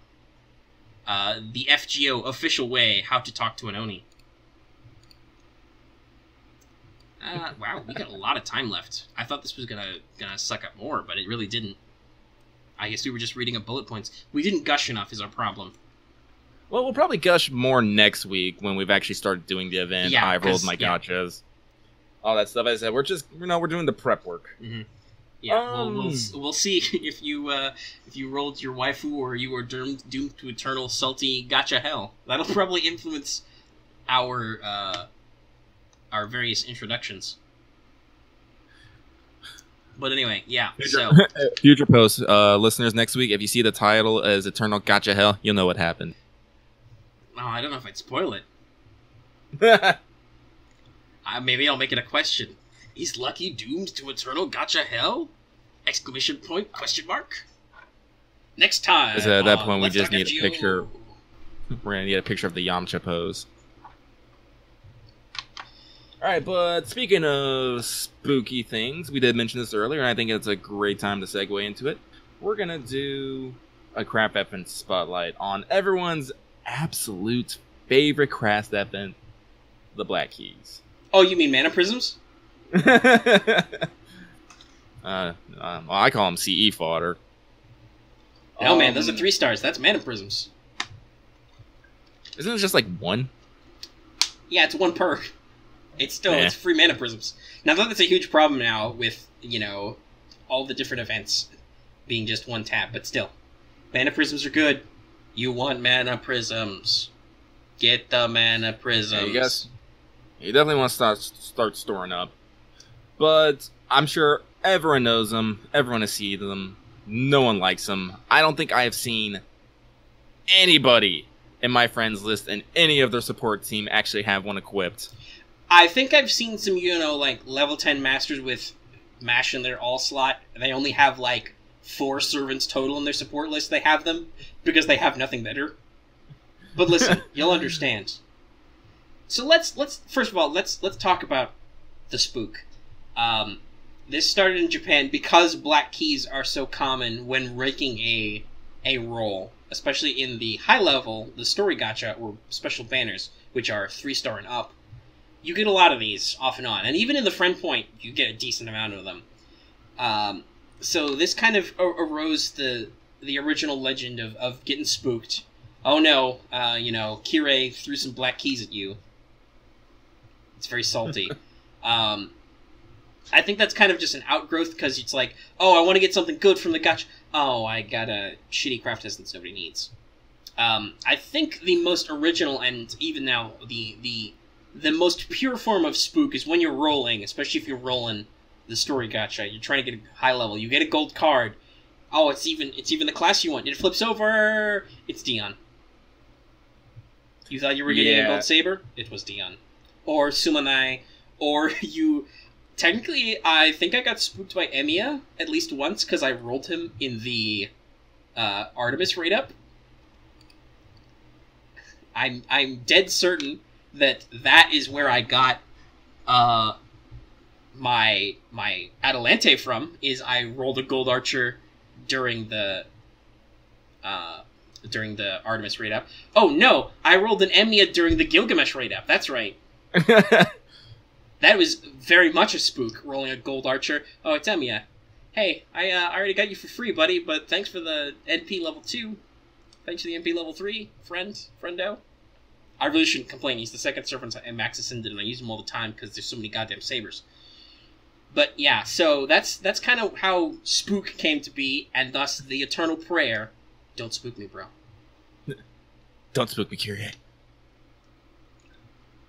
the FGO official way how to talk to an Oni. Wow, we got a lot of time left. I thought this was gonna suck up more, but it really didn't. I guess we were just reading up bullet points. We didn't gush enough is our problem. Well, we'll probably gush more next week when we've actually started doing the event. Yeah, I rolled my gotchas. All that stuff. I said we're doing the prep work. Mm-hmm. Yeah, we'll see if you rolled your waifu or you were doomed to eternal salty gacha hell. That'll probably influence our various introductions. But anyway, yeah. So future posts, listeners, next week. If you see the title as Eternal Gacha Hell, you'll know what happened. Oh, I don't know if I'd spoil it. Maybe I'll make it a question. Is Lucky doomed to eternal gacha hell? Exclamation point, question mark? Next time. At that point, we just need a picture. We're going to need a picture of the Yamcha pose. Alright, but speaking of spooky things, we did mention this earlier, and I think it's a great time to segue into it. We're going to do a Craft Effin spotlight on everyone's absolute favorite Craft Effin, the Black Keys. Oh, you mean Mana Prisms? I call them CE fodder. No, man, those are 3 stars. That's Mana Prisms. Isn't it just like 1? Yeah, it's 1 per. It's free Mana Prisms. Now, that's a huge problem now with, all the different events being just one tap, but still. Mana prisms are good. You want mana prisms. Get the mana prisms. Yeah, you guys, you definitely want to start storing up. But I'm sure everyone knows them. Everyone has seen them. No one likes them. I don't think I have seen anybody in my friends list and any of their support team actually have one equipped. I think I've seen some, like level 10 masters with Mash in their all slot. They only have like 4 servants total in their support list. They have them because they have nothing better. But listen, you'll understand. So let's first of all let's talk about the spook. This started in Japan because black keys are so common when ranking a role, especially in the high level, the story gacha or special banners, which are 3-star and up. You get a lot of these off and on, and even in the friend point, you get a decent amount of them. So this kind of arose the original legend of getting spooked. Oh no, Kirei threw some black keys at you. It's very salty. I think that's kind of just an outgrowth because it's like, oh, I want to get something good from the gacha. Oh, I got a shitty craft essence nobody needs. I think the most original and even now the most pure form of spook is when you're rolling, especially if you're rolling the story gacha. You're trying to get a high level. You get a gold card. Oh, it's even the class you want. It flips over. It's Dion. You thought you were getting a gold saber? It was Dion. Or Sumanai. Or you... Technically, I think I got spooked by Emiya at least once because I rolled him in the Artemis raid-up. I'm dead certain that is where I got my Atalante from. Is I rolled a gold archer during the Artemis raid-up. Oh no, I rolled an Emiya during the Gilgamesh raid-up. That's right. That was very much a spook, rolling a gold archer. Oh, it's Emiya. Hey, I already got you for free, buddy, but thanks for the NP level 2. Thanks for the NP level 3, friendo. I really shouldn't complain. He's the second servant at Max Ascended, and I use him all the time because there's so many goddamn sabers. But yeah, so that's kind of how spook came to be, and thus the eternal prayer, don't spook me, bro. Don't spook me, Kyrie.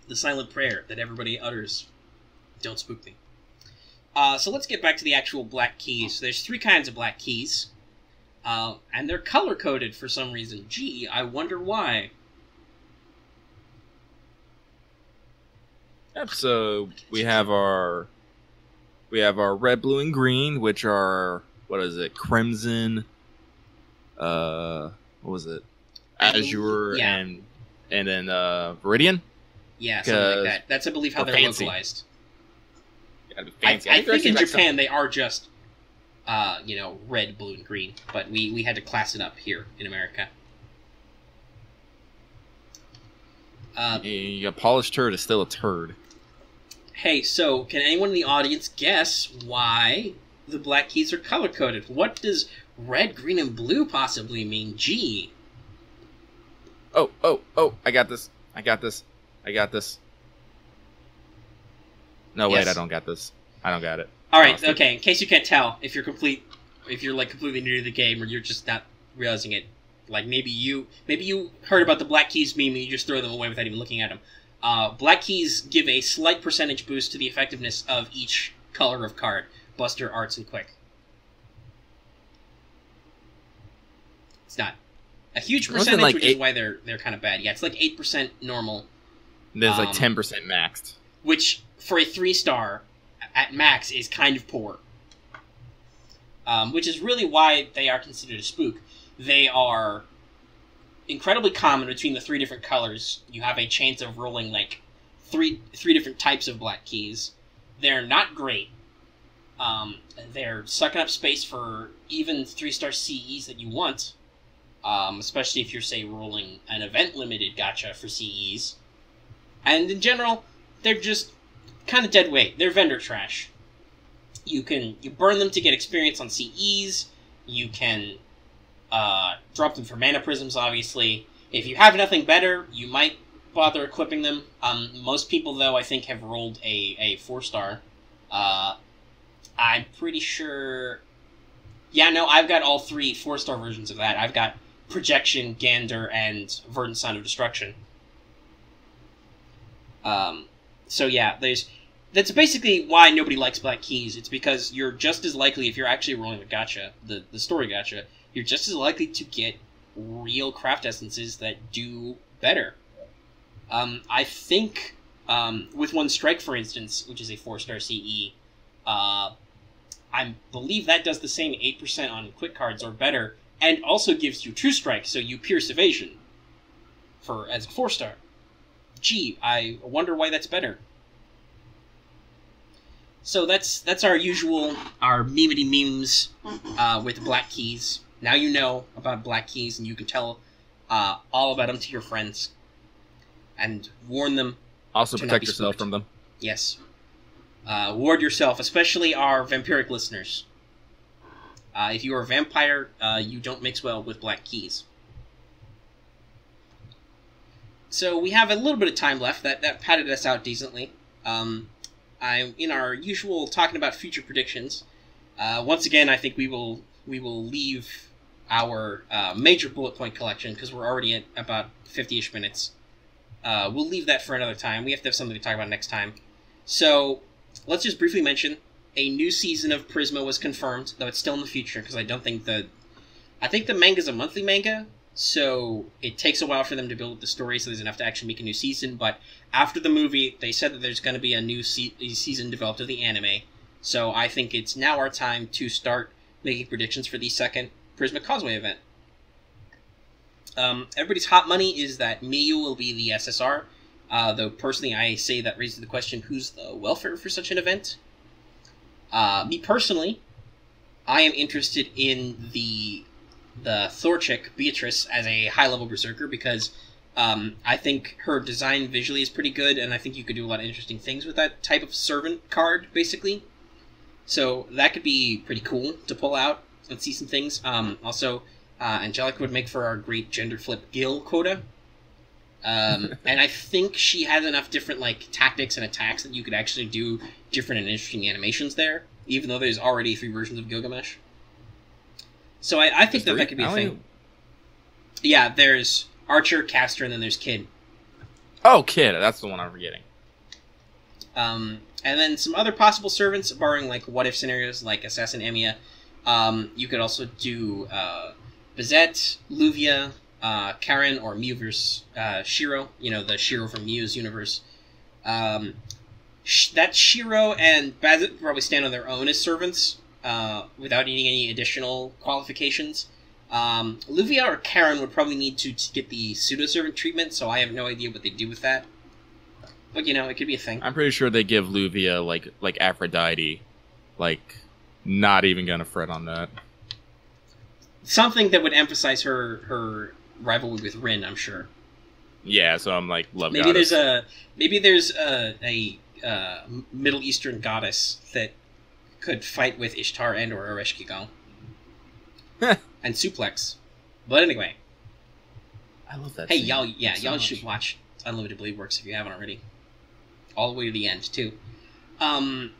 The silent prayer that everybody utters. Don't spook me. So let's get back to the actual black keys. There's 3 kinds of black keys. And they're color-coded for some reason. Gee, I wonder why. Yep, so we have our red, blue, and green, which are, what is it, crimson, what was it? Azure, yeah. and then Viridian? Yeah, something like that. That's, I believe, how they're fancy. Localized. I think in Japan they are just, red, blue, and green. But we had to class it up here in America. A polished turd is still a turd. Hey, so can anyone in the audience guess why the black keys are color-coded? What does red, green, and blue possibly mean? Gee. Oh, I got this. No, wait, Yes. I don't got this. I don't got it. Alright, okay, in case you can't tell, if you're completely new to the game, or you're just not realizing it, like maybe you heard about the black keys meme and you just throw them away without even looking at them. Black keys give a slight percentage boost to the effectiveness of each color of card. Buster, Arts, and Quick. It's not a huge percentage, like which is why they're kind of bad. Yeah, it's like 8% normal. There's like 10% maxed. Which, for a 3-star, at max, is kind of poor. Which is really why they are considered a spook. They are incredibly common between the 3 different colors. You have a chance of rolling, like, three different types of black keys. They're not great. They're sucking up space for even 3-star CEs that you want. Especially if you're, say, rolling an event-limited gacha for CEs. And in general, they're just kind of dead weight. They're vendor trash. You burn them to get experience on CEs. You can drop them for mana prisms, obviously. If you have nothing better, you might bother equipping them. Most people, though, I think have rolled a 4-star. I'm pretty sure Yeah, no, I've got all 3 4-star versions of that. I've got Projection, Gander, and Verdant Sign of Destruction. So yeah, that's basically why nobody likes Black Keys. It's because you're just as likely, if you're actually rolling the gacha, the story gacha, you're just as likely to get real craft essences that do better. I think, with One Strike, for instance, which is a 4-star CE, I believe that does the same 8% on quick cards or better, and also gives you True Strike, so you pierce evasion as a 4-star. Gee, I wonder why that's better. So that's our memety memes with Black Keys. Now you know about Black Keys, and you can tell all about them to your friends. And warn them. Also to not protect be yourself spooked. from them. Yes. Ward yourself, especially our vampiric listeners. If you are a vampire, you don't mix well with Black Keys. So we have a little bit of time left. That padded us out decently. I'm in our usual talking about future predictions. Once again, I think we will leave our major bullet point collection because we're already at about 50-ish minutes. We'll leave that for another time. We have to have something to talk about next time. So let's just briefly mention a new season of Prisma was confirmed, though it's still in the future because I think the manga's a monthly manga. So it takes a while for them to build up the story, so there's enough to actually make a new season. But after the movie, they said that there's going to be a new season developed of the anime. So I think it's now our time to start making predictions for the second Prisma Causeway event. Everybody's hot money is that Miyu will be the SSR. Though personally, I say that raises the question, who's the welfare for such an event? Me personally, I am interested in the Thor chick, Beatrice, as a high-level berserker because I think her design visually is pretty good, and I think you could do a lot of interesting things with that type of servant card, basically. So that could be pretty cool to pull out and see some things. Also, Angelica would make for our great gender flip Gil quota. And I think she has enough different tactics and attacks that you could actually do different and interesting animations there, even though there's already 3 versions of Gilgamesh. So I think that could be a thing. Yeah, there's Archer, Caster, and then there's Kid. Oh, Kid, that's the one I'm forgetting. And then some other possible servants, barring what-if scenarios like Assassin Emiya. You could also do Bizette, Luvia, Karen, or Mew vs. Shiro. The Shiro from Mew's universe. That Shiro and Bazette probably stand on their own as servants. Without needing any additional qualifications. Luvia or Karen would probably need to get the pseudo-servant treatment, so I have no idea what they do with that. But, it could be a thing. I'm pretty sure they give Luvia, like Aphrodite. Not even gonna fret on that. Something that would emphasize her rivalry with Rin, I'm sure. Yeah, so I'm love maybe goddess. there's a Middle Eastern goddess that could fight with Ishtar and or Ereshkigal. And Suplex. But anyway. I love that. Hey, scene. y'all should watch Unlimited Blade Works if you haven't already. All the way to the end, too. And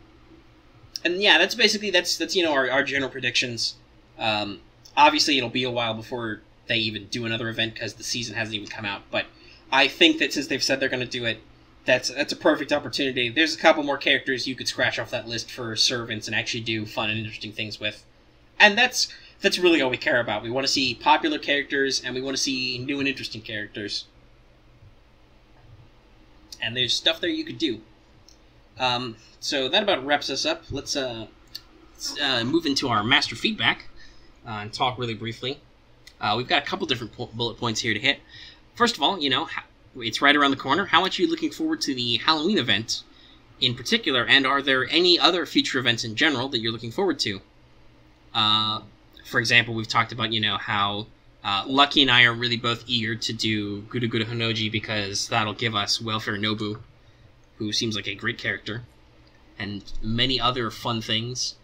yeah, that's our general predictions. Obviously, it'll be a while before they even do another event because the season hasn't even come out. But I think that since they've said they're going to do it, that's a perfect opportunity. There's a couple more characters you could scratch off that list for servants and actually do fun and interesting things with. And that's really all we care about. We want to see popular characters, and we want to see new and interesting characters. And there's stuff there you could do. So that about wraps us up. Let's move into our master feedback and talk really briefly. We've got a couple different bullet points here to hit. First of all, it's right around the corner. How much are you looking forward to the Halloween event in particular, and are there any other future events in general that you're looking forward to? For example, we've talked about, how Lucky and I are really both eager to do Guru Guru Honoji because that'll give us Welfare Nobu, who seems like a great character, and many other fun things.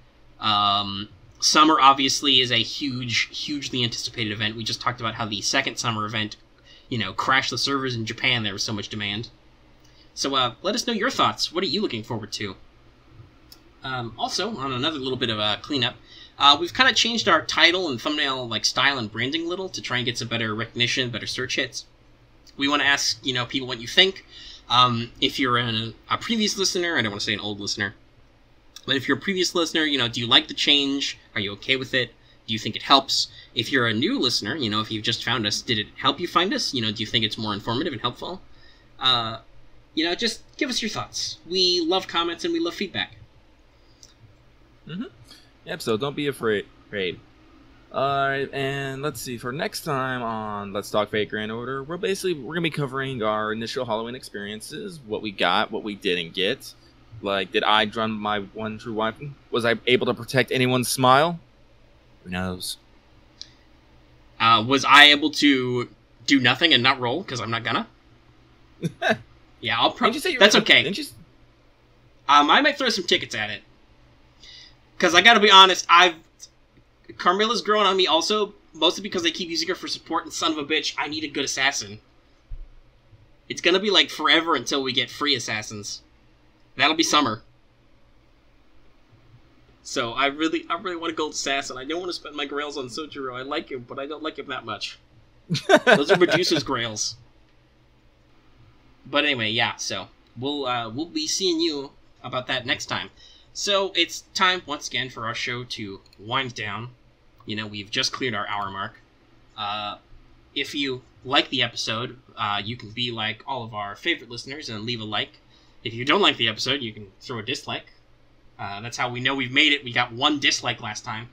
Summer, obviously, is a hugely anticipated event. We just talked about how the second summer event crashed the servers in Japan. There was so much demand. So let us know your thoughts. What are you looking forward to? Also, on another little bit of a cleanup, We've kind of changed our title and thumbnail like style and branding a little to try and get some better recognition, better search hits. We want to ask, people what you think. If you're a previous listener, I don't want to say an old listener, but if you're a previous listener, do you like the change? Are you okay with it? Do you think it helps? If you're a new listener, if you've just found us, did it help you find us? Do you think it's more informative and helpful? Just give us your thoughts. We love comments and we love feedback. Mm-hmm. Yep, so don't be afraid. Alright, and let's see, for next time on Let's Talk Fate Grand Order, we're going to be covering our initial Halloween experiences, what we got, what we didn't get. Like, did I run my one true weapon? Was I able to protect anyone's smile? Who knows? Was I able to do nothing and not roll, because I'm not gonna? Yeah, I'll probably... That's okay. I might throw some tickets at it. Because I gotta be honest, Carmilla's growing on me also, mostly because I keep using her for support, and son of a bitch, I need a good assassin. It's gonna be like forever until we get free assassins. That'll be summer. So I really want a gold assassin. I don't want to spend my grails on Sojiro. I like him, but I don't like him that much. Those are Medusa's grails. But anyway, yeah, so we'll be seeing you about that next time. So it's time, once again, for our show to wind down. We've just cleared our hour mark. If you like the episode, you can be like all of our favorite listeners and leave a like. If you don't like the episode, you can throw a dislike. That's how we know we've made it. We got 1 dislike last time.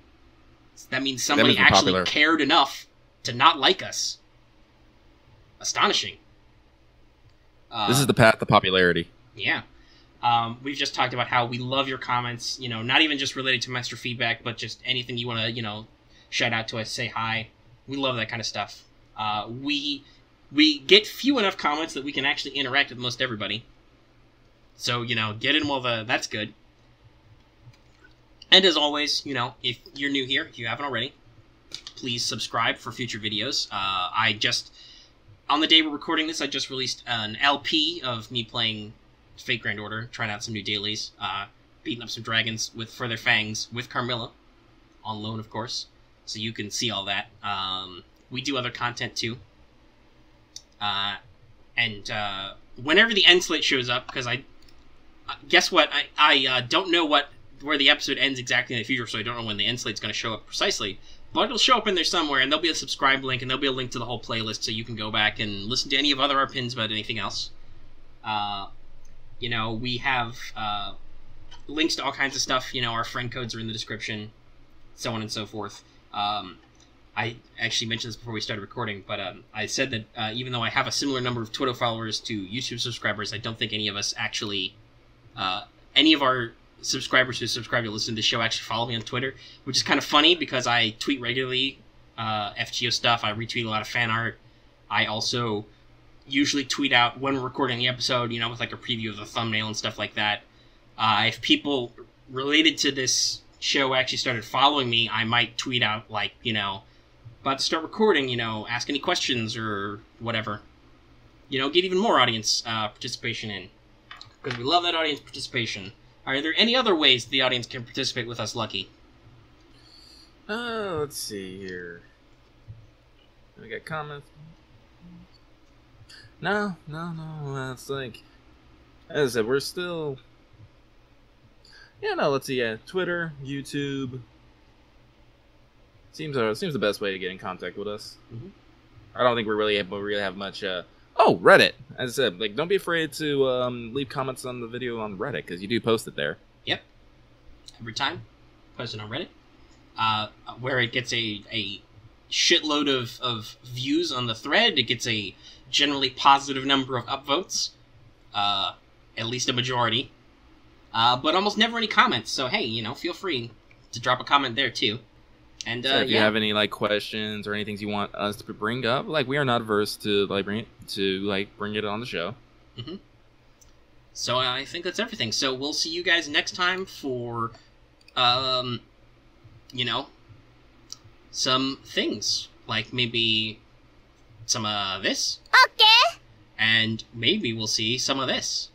So that means somebody actually cared enough to not like us. Astonishing. This is the path to popularity. Yeah. We've just talked about how we love your comments, not even just related to Master Feedback, but just anything you want to, shout out to us, say hi. We love that kind of stuff. We get few enough comments that we can actually interact with most everybody. So, get in while that's good. And as always, if you're new here, if you haven't already, please subscribe for future videos. On the day we're recording this, I just released an LP of me playing Fate Grand Order, trying out some new dailies, beating up some dragons for their fangs with Carmilla, on loan, of course, so you can see all that. We do other content, too. And whenever the end slate shows up, because guess what, I don't know where the episode ends exactly in the future, so I don't know when the end slate's going to show up precisely, but it'll show up in there somewhere, and there'll be a subscribe link, and there'll be a link to the whole playlist, so you can go back and listen to any of our pins about anything else. We have links to all kinds of stuff. Our friend codes are in the description, so on and so forth. I actually mentioned this before we started recording, but I said that even though I have a similar number of Twitter followers to YouTube subscribers, I don't think any of us actually... any of our subscribers who subscribe to listen to the show actually follow me on Twitter, which is kind of funny because I tweet regularly FGO stuff. I retweet a lot of fan art. I also usually tweet out when we're recording the episode, with like a preview of the thumbnail and stuff like that. If people related to this show actually started following me, I might tweet out like, about to start recording, ask any questions or whatever. Get even more audience participation in. Because we love that audience participation. Are there any other ways the audience can participate with us, Lucky? Let's see here. We got comments. No. It's like, as I said, we're still... Yeah, no, let's see, Twitter, YouTube. Seems the best way to get in contact with us. Mm-hmm. I don't think we really have much... Oh, Reddit. As I said, don't be afraid to leave comments on the video on Reddit, because you do post it there. Yep. Every time. Post it on Reddit. Where it gets a shitload of views on the thread. It gets a generally positive number of upvotes. At least a majority. But almost never any comments. So, hey, feel free to drop a comment there, too. And so if you have any questions or anything you want us to bring up, we are not averse to bring it on the show. Mm-hmm. So I think that's everything. So we'll see you guys next time for, some things like maybe some of this. Okay. And maybe we'll see some of this.